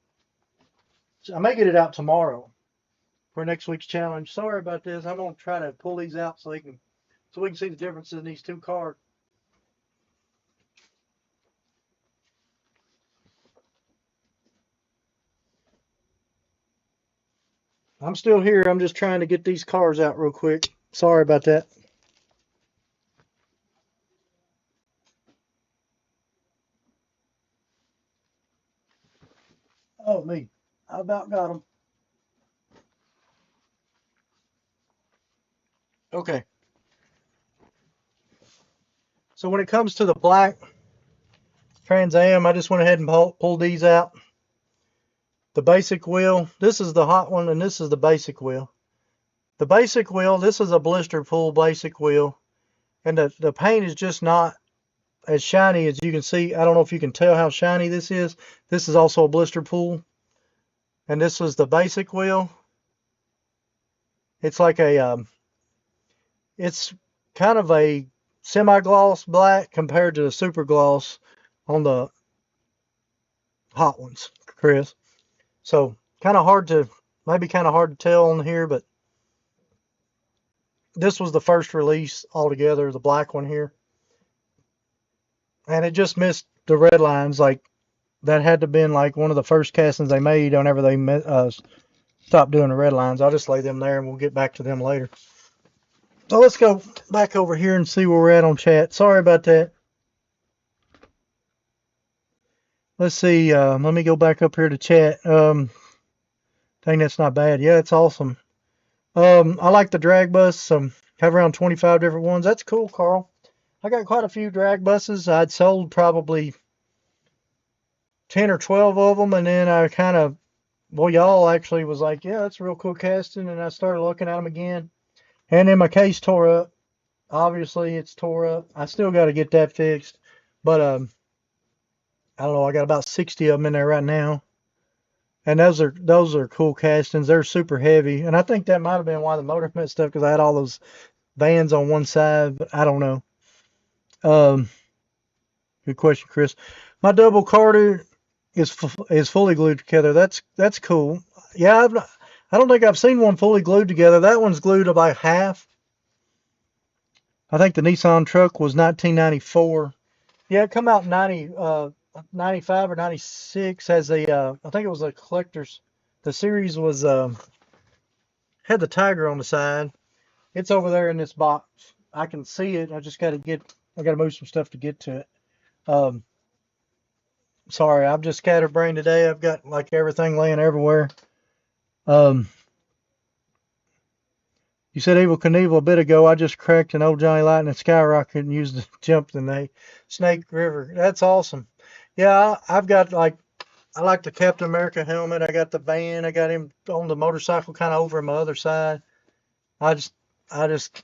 I may get it out tomorrow for next week's challenge. Sorry about this. I'm going to try to pull these out so we can see the differences in these two cards. I'm still here. I'm just trying to get these cards out real quick. Sorry about that. Oh, me. I about got them. Okay. So when it comes to the black Trans Am, I just went ahead and pulled these out. The basic wheel, this is the hot one, and this is the basic wheel. The basic wheel, this is a blister pull basic wheel, and the paint is just not as shiny as you can see. I don't know if you can tell how shiny this is. This is also a blister pull, and this was the basic wheel. It's like a, it's kind of a semi-gloss black compared to the super gloss on the hot ones, Chris. So kind of hard to, maybe kind of hard to tell on here, but this was the first release altogether, the black one here. And it just missed the red lines. Like that had to have been like one of the first castings they made whenever they stopped doing the red lines. I'll just lay them there and we'll get back to them later. So let's go back over here and see where we're at on chat. Sorry about that. Let's see. Let me go back up here to chat. Dang, that's not bad. Yeah, it's awesome. I like the drag bus. Have around 25 different ones. That's cool, Carl. I got quite a few drag buses. I'd sold probably 10 or 12 of them, and then I kind of, well, y'all actually was like, yeah, that's a real cool casting, and I started looking at them again. And then my case tore up. Obviously, it's tore up. I still got to get that fixed, but I don't know. I got about 60 of them in there right now. And those are cool castings. They're super heavy, and I think that might have been why the motor messed up, because I had all those bands on one side. But I don't know. Good question, Chris. My double carder is fully glued together. That's cool. Yeah, I don't think I've seen one fully glued together. That one's glued about half. I think the Nissan truck was 1994. Yeah, it come out in 95 or 96 as a, I think it was a collector's. The series was, had the tiger on the side. It's over there in this box. I can see it. I just got to move some stuff to get to it. Sorry, I'm just scatterbrained today. I've got like everything laying everywhere. You said Evil Knievel a bit ago. I just cracked an old Johnny Lightning skyrocket and used to jump in the Snake River. That's awesome. Yeah, I've got like, I like the Captain America helmet. I got the van. I got him on the motorcycle kind of over on my other side. I just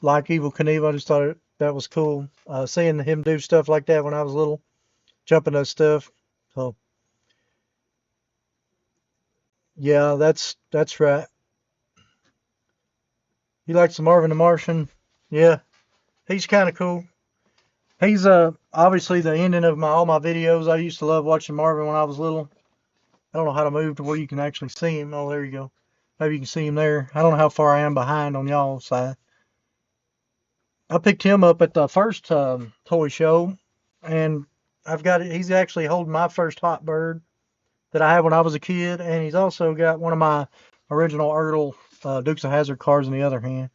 like Evil Knievel. I just thought that was cool. Seeing him do stuff like that when I was little, jumping those stuff. So yeah, that's right. He likes the Marvin the Martian. Yeah, he's kind of cool. He's obviously the ending of all my videos. I used to love watching Marvin when I was little. I don't know how to move to where you can actually see him. Oh, there you go. Maybe you can see him there. I don't know how far I am behind on y'all's side. I picked him up at the first toy show, and I've got it. He's actually holding my first Hot Bird that I had when I was a kid, and he's also got one of my original Ertl Dukes of Hazzard cards in the other hand.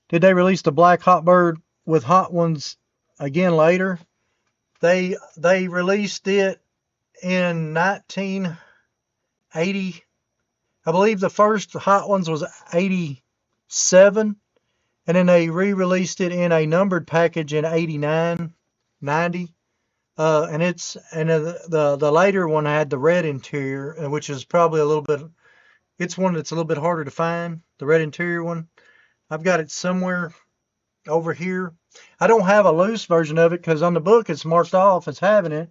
Did they release the black Hot Bird with Hot Ones again later. They released it in 1980. I believe the first Hot Ones was 87, and then they re-released it in a numbered package in 89, 90. And the later one had the red interior, which is probably a little bit. It's one that's a little bit harder to find. The red interior one. I've got it somewhere over here. I don't have a loose version of it because on the book it's marked off as having it,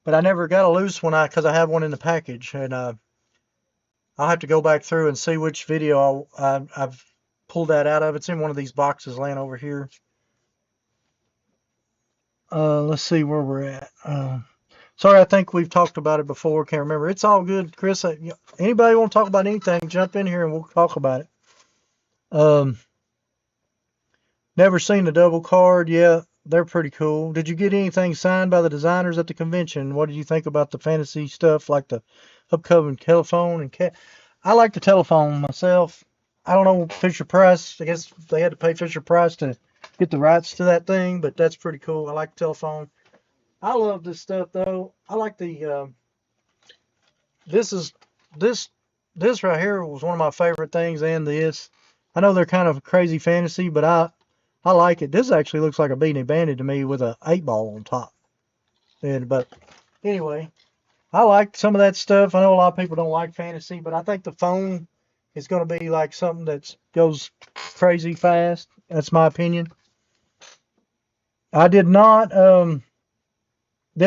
but I never got a loose one because I have one in the package, and I'll have to go back through and see which video I've pulled that out of. It's in one of these boxes laying over here. Let's see where we're at. Sorry, I think we've talked about it before. Can't remember. It's all good, Chris. Anybody want to talk about anything, jump in here and we'll talk about it. Never seen the double card. Yeah, they're pretty cool. Did you get anything signed by the designers at the convention? What did you think about the fantasy stuff, like the upcoming telephone and cat? I like the telephone myself. I don't know Fisher Price. I guess they had to pay Fisher Price to get the rights to that thing, but that's pretty cool. I like the telephone. I love this stuff though. I like the this right here was one of my favorite things, and this. I know they're kind of crazy fantasy, but I like it. This actually looks like a Beanie Bandit to me with a 8-ball on top. But anyway, I like some of that stuff. I know a lot of people don't like fantasy, but I think the phone is going to be like something that goes crazy fast. That's my opinion. I didn't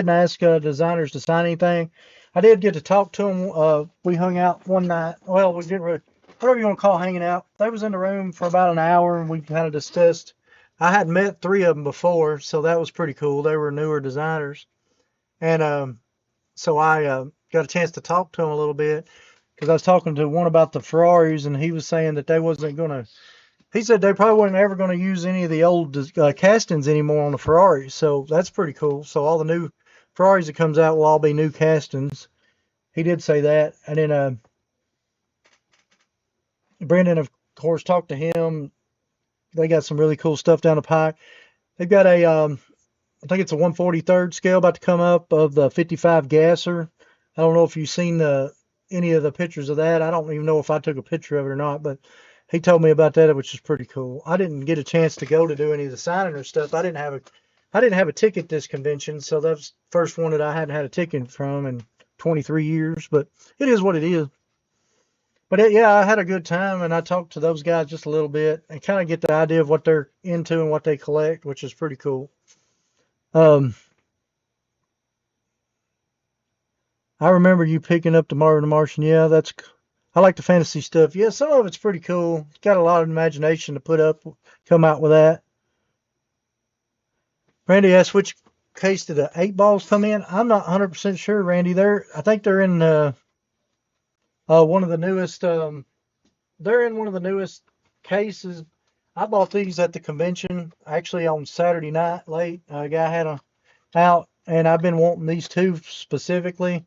ask designers to sign anything. I did get to talk to them. We hung out one night. Well, we didn't really, whatever you want to call hanging out. They was in the room for about an hour, and we kind of discussed. I had met 3 of them before, so that was pretty cool. They were newer designers. And so I got a chance to talk to them a little bit, because I was talking to one about the Ferraris, and he was saying that they wasn't going to, he said they probably weren't ever going to use any of the old castings anymore on the Ferraris. So that's pretty cool. So all the new Ferraris that comes out will all be new castings. He did say that. And then Brendan, of course, talked to him. They got some really cool stuff down the pike. They've got a, I think it's a 1/43 scale about to come up of the 55 gasser. I don't know if you've seen any of the pictures of that. I don't even know if I took a picture of it or not, but he told me about that, which is pretty cool. I didn't get a chance to go to do any of the signing or stuff. I didn't have a ticket this convention, so that's the first one that I hadn't had a ticket from in 23 years, but it is what it is. But yeah, I had a good time, and I talked to those guys just a little bit and kind of get the idea of what they're into and what they collect, which is pretty cool. I remember you picking up the Marvin the Martian. Yeah, I like the fantasy stuff. Yeah, some of it's pretty cool. It's got a lot of imagination to come out with that. Randy asked which case did the 8-balls come in. I'm not 100% sure, Randy. I think they're in one of the newest. They're in one of the newest cases. I bought these at the convention actually on Saturday night late. A guy had them out, and I've been wanting these 2 specifically,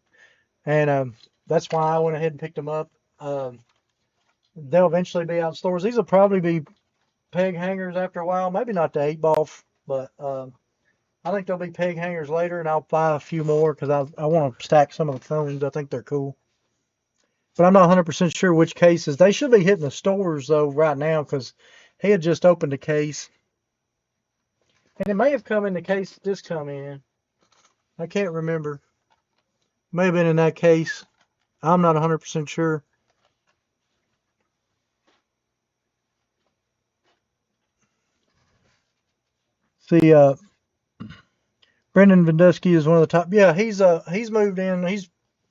and that's why I went ahead and picked them up. They'll eventually be out in stores. These will probably be peg hangers after a while. Maybe not the 8-ball, but I think they'll be peg hangers later, and I'll buy a few more because I want to stack some of the cones. I think they're cool. But I'm not 100% sure which cases. They should be hitting the stores, though, right now, because he had just opened a case. And it may have come in the case this come in. I can't remember. May have been in that case. I'm not 100% sure. See, Brendan Vendusky is one of the top. Yeah, he's moved in.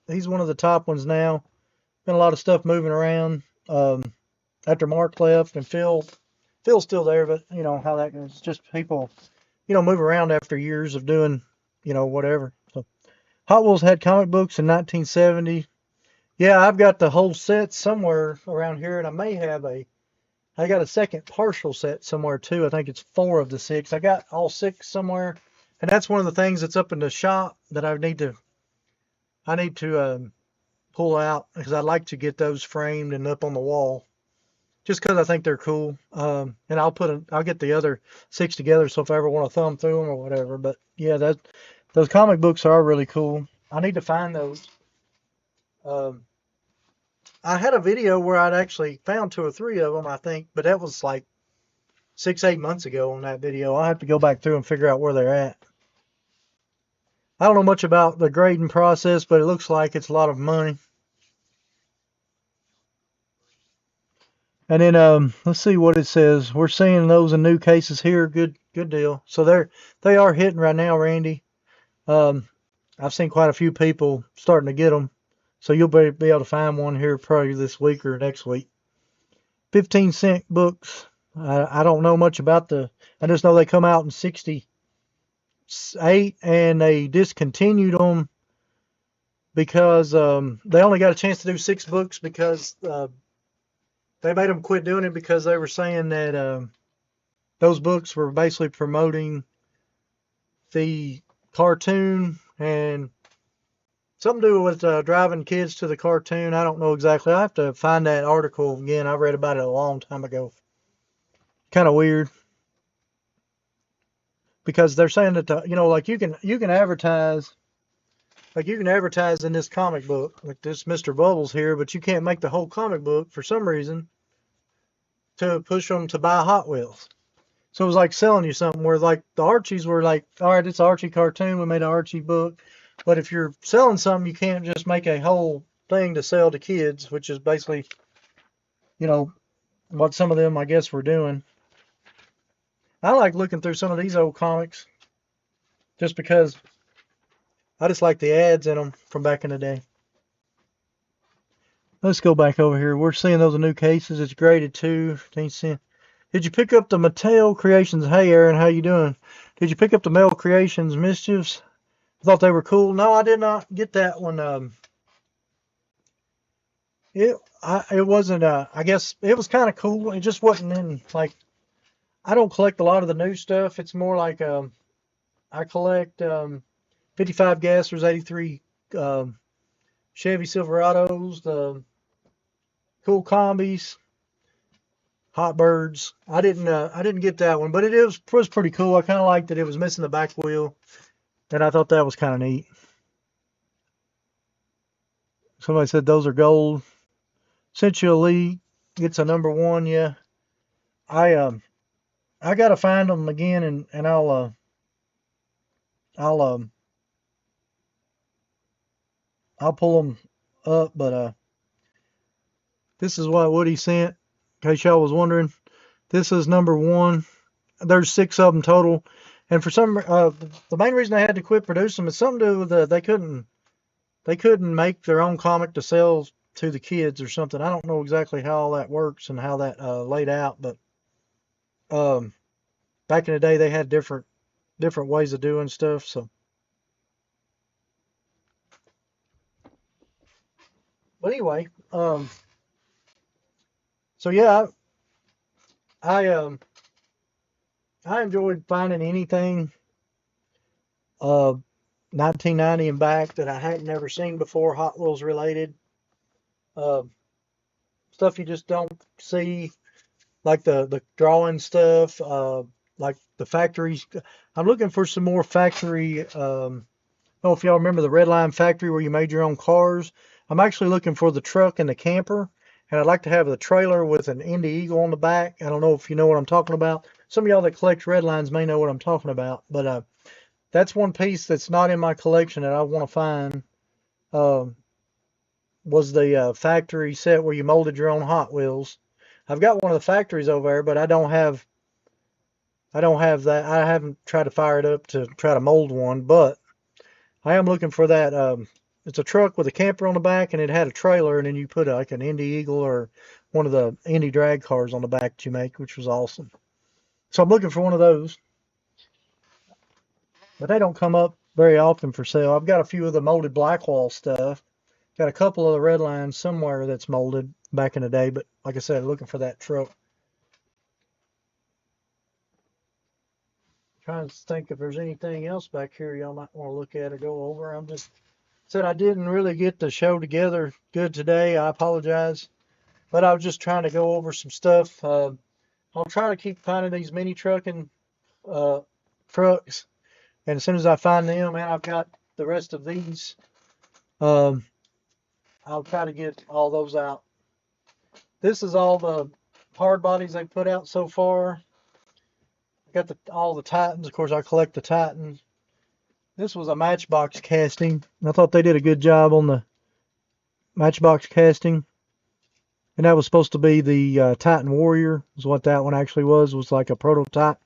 He's one of the top ones now. Been a lot of stuff moving around. After Mark left and Phil's still there, but you know how that goes. Just people, move around after years of doing, whatever. So Hot Wheels had comic books in 1970. Yeah, I've got the whole set somewhere around here, and I got a second partial set somewhere too. I think it's 4 of the 6. I got all 6 somewhere, and that's one of the things that's up in the shop that I need to pull out because I'd like to get those framed and up on the wall just because I think they're cool. And I'll get the other 6 together, so if I ever want to thumb through them or whatever. But yeah, those comic books are really cool. I need to find those. Um, I had a video where I'd actually found 2 or 3 of them, I think, but that was like 6, 8 months ago on that video. I'll have to go back through and figure out where they're at. I don't know much about the grading process, but it looks like it's a lot of money. And then let's see what it says. We're seeing those in new cases here. Good deal. So they are hitting right now, Randy. I've seen quite a few people starting to get them. So you'll be able to find one here probably this week or next week. 15-cent books. I don't know much about I just know they come out in 68 and they discontinued them because they only got a chance to do 6 books because they made them quit doing it because they were saying that those books were basically promoting the cartoon and something to do with driving kids to the cartoon. I don't know exactly. I have to find that article again. I read about it a long time ago. Kind of weird because they're saying that like you can advertise. Like you can advertise in this comic book, like this Mr. Bubbles here, but you can't make the whole comic book for some reason to push them to buy Hot Wheels. So it was like selling you something where like the Archies were like, all right, it's an Archie cartoon. We made an Archie book. But if you're selling something, you can't just make a whole thing to sell to kids, which is basically, what some of them, I guess, were doing. I like looking through some of these old comics just because I just like the ads in them from back in the day. Let's go back over here. We're seeing those in new cases. It's graded too. 15 cents. Did you pick up the Mattel Creations? Hey, Aaron, how you doing? Did you pick up the Mattel Creations Mischiefs? I thought they were cool. No, I did not get that one. It wasn't. I guess it was kind of cool. It just wasn't in like. I don't collect a lot of the new stuff. It's more like I collect 55 Gassers, 83 Chevy Silverados, the cool combis, Hot Birds. I didn't get that one, but it was pretty cool. I kind of liked that it was missing the back wheel, and I thought that was kind of neat. Somebody said those are gold. Central Elite gets a number 1. Yeah, I gotta find them again, and I'll pull them up. But this is what Woody sent. In case y'all was wondering, this is number 1. There's 6 of them total, and for some the main reason they had to quit producing them is something to do with they couldn't make their own comic to sell to the kids or something. I don't know exactly how all that works and how that laid out, but back in the day they had different ways of doing stuff. So, but anyway, so yeah, I enjoyed finding anything 1990 and back that I hadn't ever seen before, Hot Wheels related. Stuff you just don't see, like the drawing stuff, like the factories. I'm looking for some more factory. I don't know if y'all remember the Red Line factory where you made your own cars. I'm actually looking for the truck and the camper, and I'd like to have the trailer with an Indy Eagle on the back. I don't know if you know what I'm talking about. Some of y'all that collect Red Lines may know what I'm talking about, but that's one piece that's not in my collection that I want to find. Was the factory set where you molded your own Hot Wheels. I've got one of the factories over there, but I don't have that. I haven't tried to fire it up to try to mold one, but I am looking for that. It's a truck with a camper on the back, and it had a trailer, and then you put like an Indy Eagle or one of the Indy drag cars on the back that you make, which was awesome. So I'm looking for one of those, but they don't come up very often for sale. I've got a few of the molded Blackwall stuff. Got a couple of the Red Lines somewhere that's molded back in the day, but like I said, looking for that truck. Trying to think if there's anything else back here y'all might want to look at or go over. I didn't really get the show together good today. I apologize. But I was just trying to go over some stuff. I'll try to keep finding these mini trucking trucks, and as soon as I find them, and I've got the rest of these, um, I'll try to get all those out. This is all the hard bodies they put out so far. I got all the Titans. Of course, I collect the Titans. This was a Matchbox casting. I thought they did a good job on the Matchbox casting. And that was supposed to be the Titan Warrior, is what that one actually was like a prototype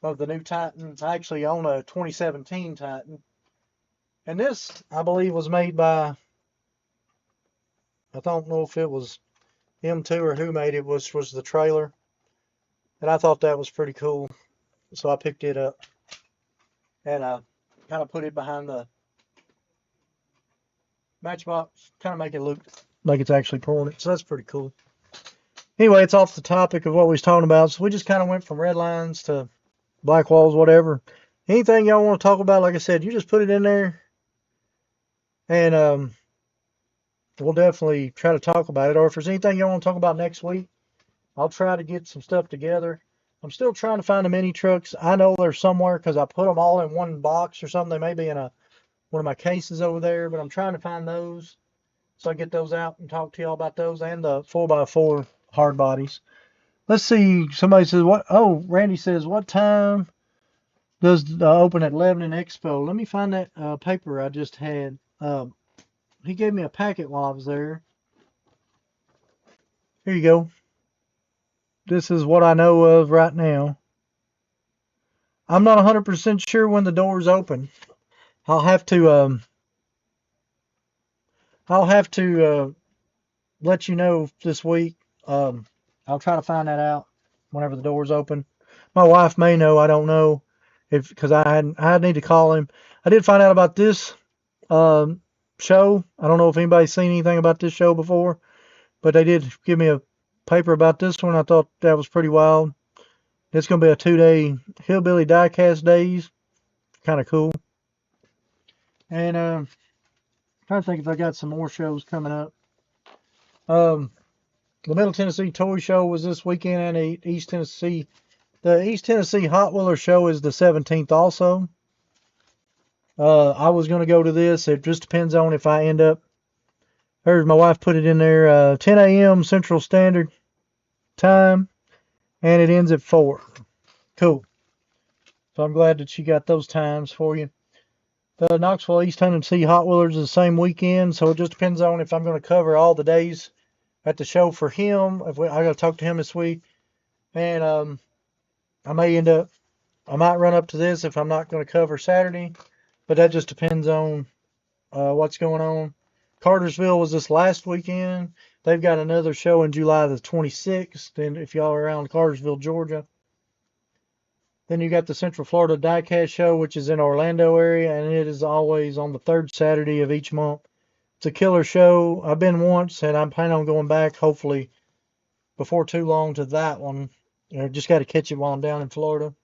of the new Titan. I actually own a 2017 Titan. And this, I believe, was made by, I don't know if it was M2 or who made it, was the trailer. And I thought that was pretty cool. So I picked it up and kind of put it behind the Matchbox, kind of make it look like it's actually pulling it. So that's pretty cool. Anyway, it's off the topic of what we was talking about. So we just kind of went from red lines to black walls, whatever. Anything y'all want to talk about, like I said, you just put it in there. And we'll definitely try to talk about it. Or if there's anything y'all want to talk about next week, I'll try to get some stuff together. I'm still trying to find the mini trucks. I know they're somewhere because I put them all in one box or something. They may be in one of my cases over there, but I'm trying to find those. So I get those out and talk to y'all about those and the 4x4 hard bodies. Let's see. Somebody says, what? Oh, Randy says, what time does the open at 11 in Expo? Let me find that paper I just had. He gave me a packet while I was there. Here you go. This is what I know of right now. I'm not 100% sure when the doors open. I'll have to let you know this week. I'll try to find that out whenever the doors open. My wife may know. I don't know because I need to call him. I did find out about this show. I don't know if anybody's seen anything about this show before, but they did give me a paper about this one. I thought that was pretty wild. It's going to be a 2-day Hillbilly Diecast days. Kind of cool. And trying to think if I got some more shows coming up. The Middle Tennessee Toy Show was this weekend, and the East Tennessee Hot Wheeler Show is the 17th also. I was going to go to this. It just depends on if I end up. There's my wife put it in there. 10 a.m. Central Standard Time, and it ends at 4. Cool. So I'm glad that she got those times for you. The Knoxville East Tennessee Hot Wheelers is the same weekend, so it just depends on if I'm going to cover all the days at the show for him. I got to talk to him this week, and I might run up to this if I'm not going to cover Saturday, but that just depends on what's going on. Cartersville was this last weekend. They've got another show in July the 26th, and if y'all are around Cartersville, Georgia. Then you got the Central Florida Diecast Show, which is in Orlando area, and it is always on the third Saturday of each month. It's a killer show. I've been once, and I'm planning on going back, hopefully, before too long to that one. Just got to catch it while I'm down in Florida.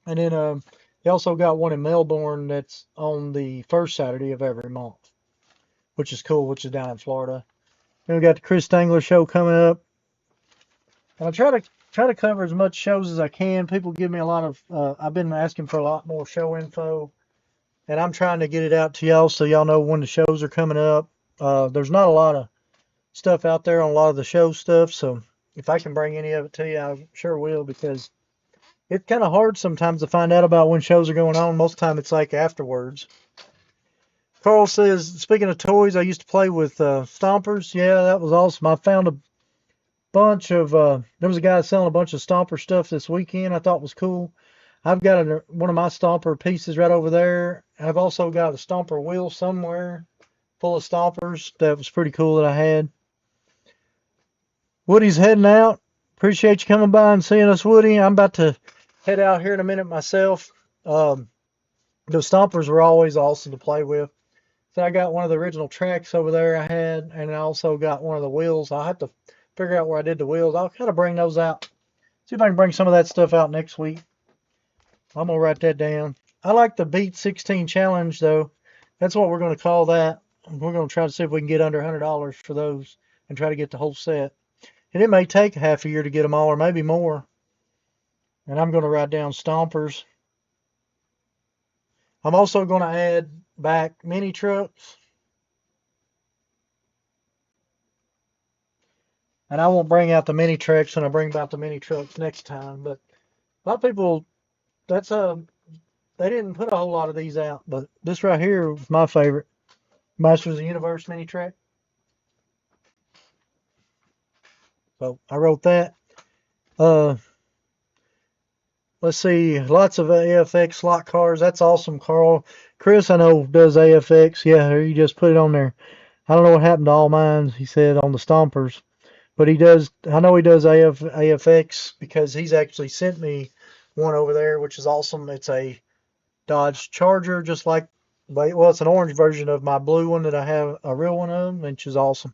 And then they also got one in Melbourne that's on the first Saturday of every month, which is cool, which is down in Florida. Then we got the Chris Stangler Show coming up. And I try to cover as much shows as I can. People give me a lot of, I've been asking for a lot more show info, and I'm trying to get it out to y'all so y'all know when the shows are coming up. There's not a lot of stuff out there on a lot of the show stuff, so if I can bring any of it to you, I sure will, because it's kind of hard sometimes to find out about when shows are going on. Most of the time it's like afterwards. Carl says, speaking of toys, I used to play with Stompers. Yeah, that was awesome. I found a bunch of there was a guy selling a bunch of Stomper stuff this weekend. I thought was cool. I've got one of my Stomper pieces right over there. I've also got a Stomper wheel somewhere full of Stompers that was pretty cool that I had. Woody's heading out. Appreciate you coming by and seeing us, Woody. I'm about to head out here in a minute myself. The Stompers were always awesome to play with. So I got one of the original tracks over there I had, and I also got one of the wheels. I'll have to figure out where I did the wheels. I'll kind of bring those out. See if I can bring some of that stuff out next week. I'm going to write that down. I like the Beat 16 Challenge, though. That's what we're going to call that. We're going to try to see if we can get under $100 for those. and try to get the whole set. And it may take half a year to get them all, or maybe more. And I'm going to write down stompers. I'm also going to add back mini trucks. And I won't bring out the mini trucks when I bring out the mini trucks next time. But a lot of people, that's they didn't put a whole lot of these out. But this right here is my favorite. Masters of the Universe mini track. So I wrote that. Let's see, lots of AFX slot cars. That's awesome, Carl. Chris, I know, does AFX. Yeah, you just put it on there. I don't know what happened to all mine, he said, on the Stompers. But he does, I know he does AFX because he's actually sent me one over there, which is awesome. It's a Dodge Charger, just like, well, it's an orange version of my blue one that I have a real one of, which is awesome.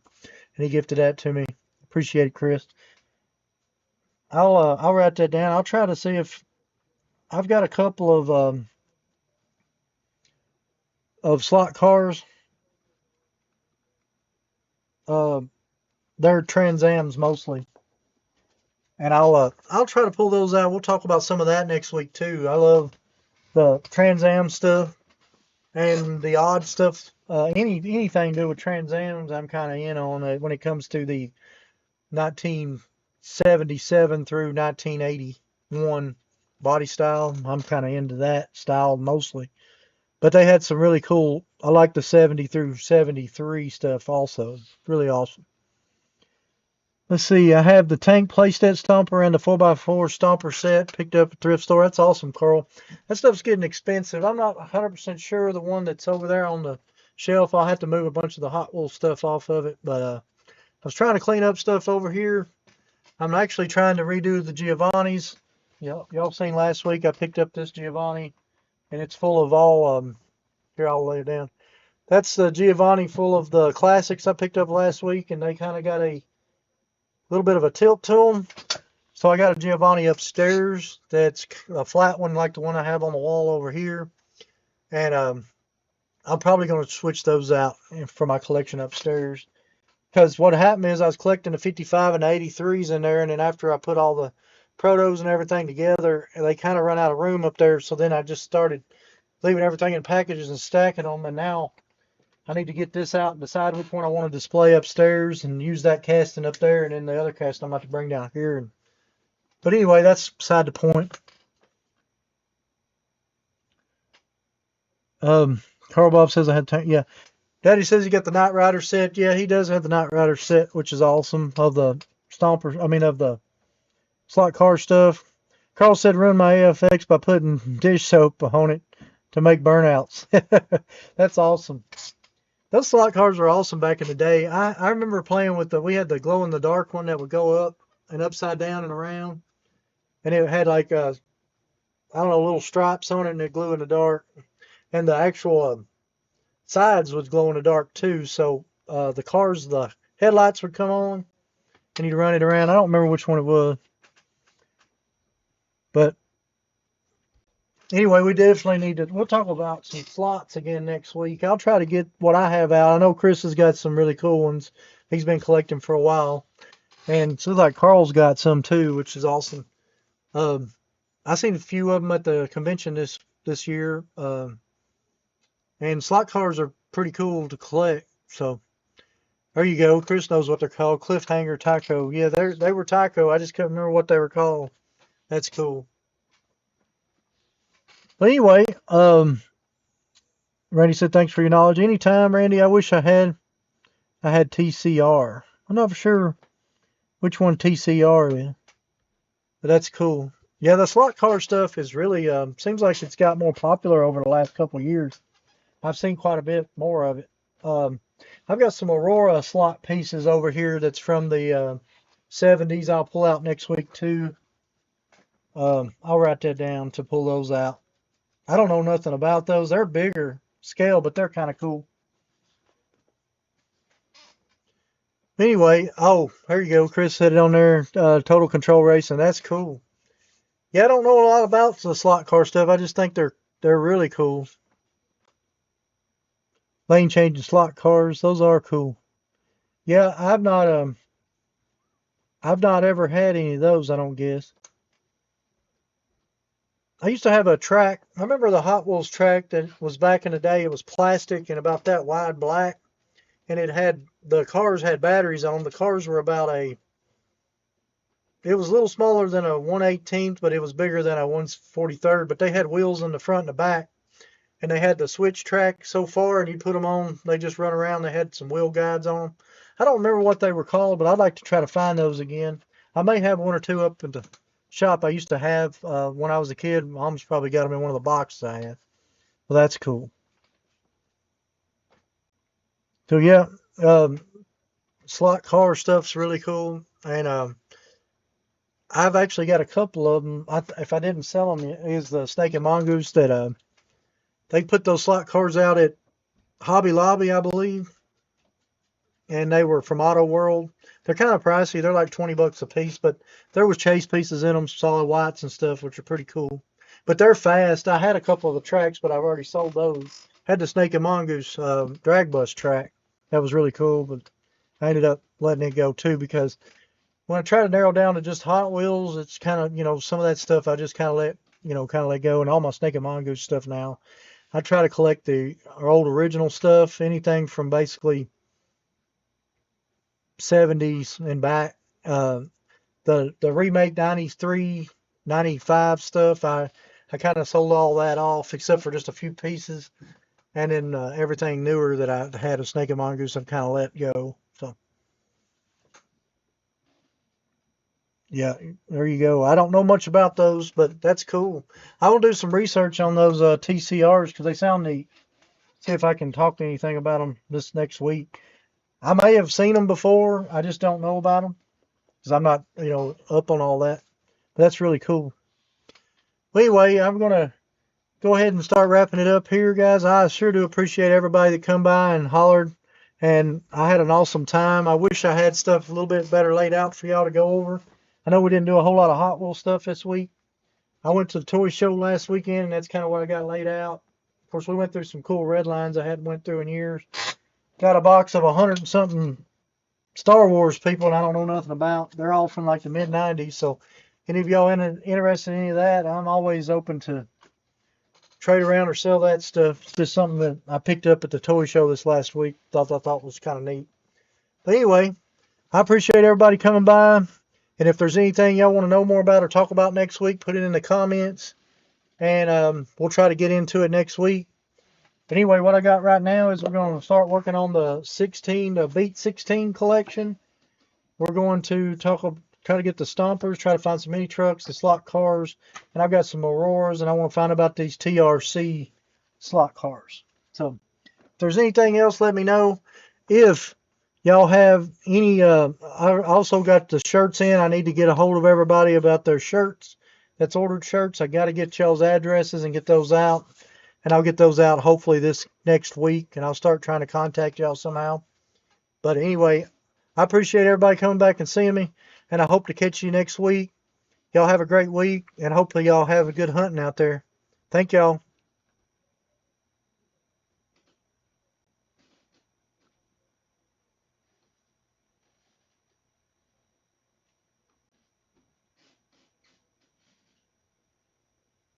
And he gifted that to me. Appreciate it, Chris. I'll write that down. I'll try to see if I've got a couple of slot cars. They're Trans Ams mostly, and I'll try to pull those out. We'll talk about some of that next week too. I love the Trans Am stuff and the odd stuff. Anything to do with Trans Ams, I'm kind of in on it when it comes to the 1977 through 1981 body style. I'm kind of into that style mostly. But they had some really cool, I like the 70 through 73 stuff also. Really awesome. Let's see, I have the tank playset stomper and the 4x4 stomper set picked up at the thrift store. That's awesome, Carl. That stuff's getting expensive. I'm not 100% sure the one that's over there on the shelf. I'll have to move a bunch of the Hot Wheels stuff off of it. But I was trying to clean up stuff over here. I'm actually trying to redo the Giovanni's. Y'all seen last week I picked up this Giovanni. And it's full of all, here I'll lay it down. That's the Giovanni full of the classics I picked up last week, and they kind of got a little bit of a tilt to them. So I got a Giovanni upstairs that's a flat one like the one I have on the wall over here. And I'm probably going to switch those out for my collection upstairs. Because what happened is I was collecting the 55 and the 83s in there, and then after I put all the protos and everything together, they kind of run out of room up there. So then I just started leaving everything in packages and stacking them. And now I need to get this out and decide which one I want to display upstairs and use that casting up there. And then the other casting I'm about to bring down here. But anyway, that's beside the point. Carl Bob says I had time. Yeah. Daddy says he got the Knight Rider set. Yeah, he does have the Knight Rider set, which is awesome. Of the stompers, of the slot car stuff. Carl said run my AFX by putting dish soap on it to make burnouts. That's awesome. Those slot cars were awesome back in the day. I remember playing with we had the glow in the dark one that would go up and upside down and around. And it had like, I don't know, little stripes on it and it glue in the dark. And the actual sides would glow in the dark too. So the headlights would come on and you'd run it around. I don't remember which one it was. But anyway, we definitely need to, we'll talk about some slots again next week. I'll try to get what I have out. I know Chris has got some really cool ones. He's been collecting for a while. And it seems like Carl's got some too, which is awesome. I've seen a few of them at the convention this year. And slot cars are pretty cool to collect. So there you go. Chris knows what they're called. Cliffhanger Tyco. Yeah, they were Tyco. I just couldn't remember what they were called. That's cool. But anyway, Randy said, thanks for your knowledge. Anytime, Randy. I wish I had TCR. I'm not for sure which one TCR is, but that's cool. Yeah, the slot car stuff is really, seems like it's got more popular over the last couple of years. I've seen quite a bit more of it. I've got some Aurora slot pieces over here that's from the 70s. I'll pull out next week too. I'll write that down to pull those out. I don't know nothing about those. They're bigger scale, but they're kind of cool. Anyway, oh, there you go. Chris said it on there. Total Control Racing. That's cool. Yeah, I don't know a lot about the slot car stuff. I just think they're really cool. Lane changing slot cars. Those are cool. Yeah, I've not ever had any of those, I don't guess. I used to have a track. I remember the Hot Wheels track that was back in the day. It was plastic and about that wide black, and the cars had batteries on them. The cars were it was a little smaller than a 1/18th, but it was bigger than a 1/43rd. But they had wheels in the front and the back, and they had the switch track so far, and you put them on, they just run around. They had some wheel guides on them. I don't remember what they were called, but I'd like to try to find those again. I may have one or two up at the shop I used to have when I was a kid. Mom's probably got them in one of the boxes I had. Well, that's cool. So yeah, um, slot car stuff's really cool, and I've actually got a couple of them. If I didn't sell them, is the Snake and Mongoose that they put those slot cars out at Hobby Lobby, I believe, and they were from Auto World. They're kind of pricey. They're like $20 a piece, but there was chase pieces in them, solid whites and stuff, which are pretty cool. But they're fast. I had a couple of the tracks, but I've already sold those. Had the Snake and Mongoose drag bus track. That was really cool, but I ended up letting it go too because when I try to narrow down to just Hot Wheels, it's kind of, some of that stuff I just kind of let go. And all my Snake and Mongoose stuff now, I try to collect the old original stuff, anything from basically 70s and back. Uh, the remake 93, 95 stuff, I kind of sold all that off except for just a few pieces. And then everything newer that I had of Snake and Mongoose, I've kind of let go. So, yeah, there you go. I don't know much about those, but that's cool. I will do some research on those TCRs because they sound neat. See if I can talk to anything about them this next week. I may have seen them before. I just don't know about them because I'm not, up on all that. But that's really cool. Well, anyway, I'm going to go ahead and start wrapping it up here, guys. I sure do appreciate everybody that come by and hollered. And I had an awesome time. I wish I had stuff a little bit better laid out for y'all to go over. I know we didn't do a whole lot of Hot Wheels stuff this week. I went to the toy show last weekend, and that's kind of what I got laid out. Of course, we went through some cool red lines I hadn't went through in years. Got a box of 100 and something Star Wars people, and I don't know nothing about. They're all from like the mid 90s. So, any of y'all interested in any of that, I'm always open to trade around or sell that stuff. It's just something that I picked up at the toy show this last week. Thought was kind of neat. But anyway, I appreciate everybody coming by. And if there's anything y'all want to know more about or talk about next week, put it in the comments. And we'll try to get into it next week. But anyway, what I got right now is we're going to start working on the Beat 16 collection. We're going to try to get the Stompers, try to find some mini trucks, the slot cars, and I've got some Auroras, and I want to find about these TRC slot cars. So if there's anything else, let me know. If y'all have any, I also got the shirts in. I need to get a hold of everybody about their shirts that's ordered shirts. I got to get y'all's addresses and get those out. And I'll get those out hopefully this next week, and I'll start trying to contact y'all somehow. But anyway, I appreciate everybody coming back and seeing me, and I hope to catch you next week. Y'all have a great week, and hopefully y'all have a good hunting out there. Thank y'all.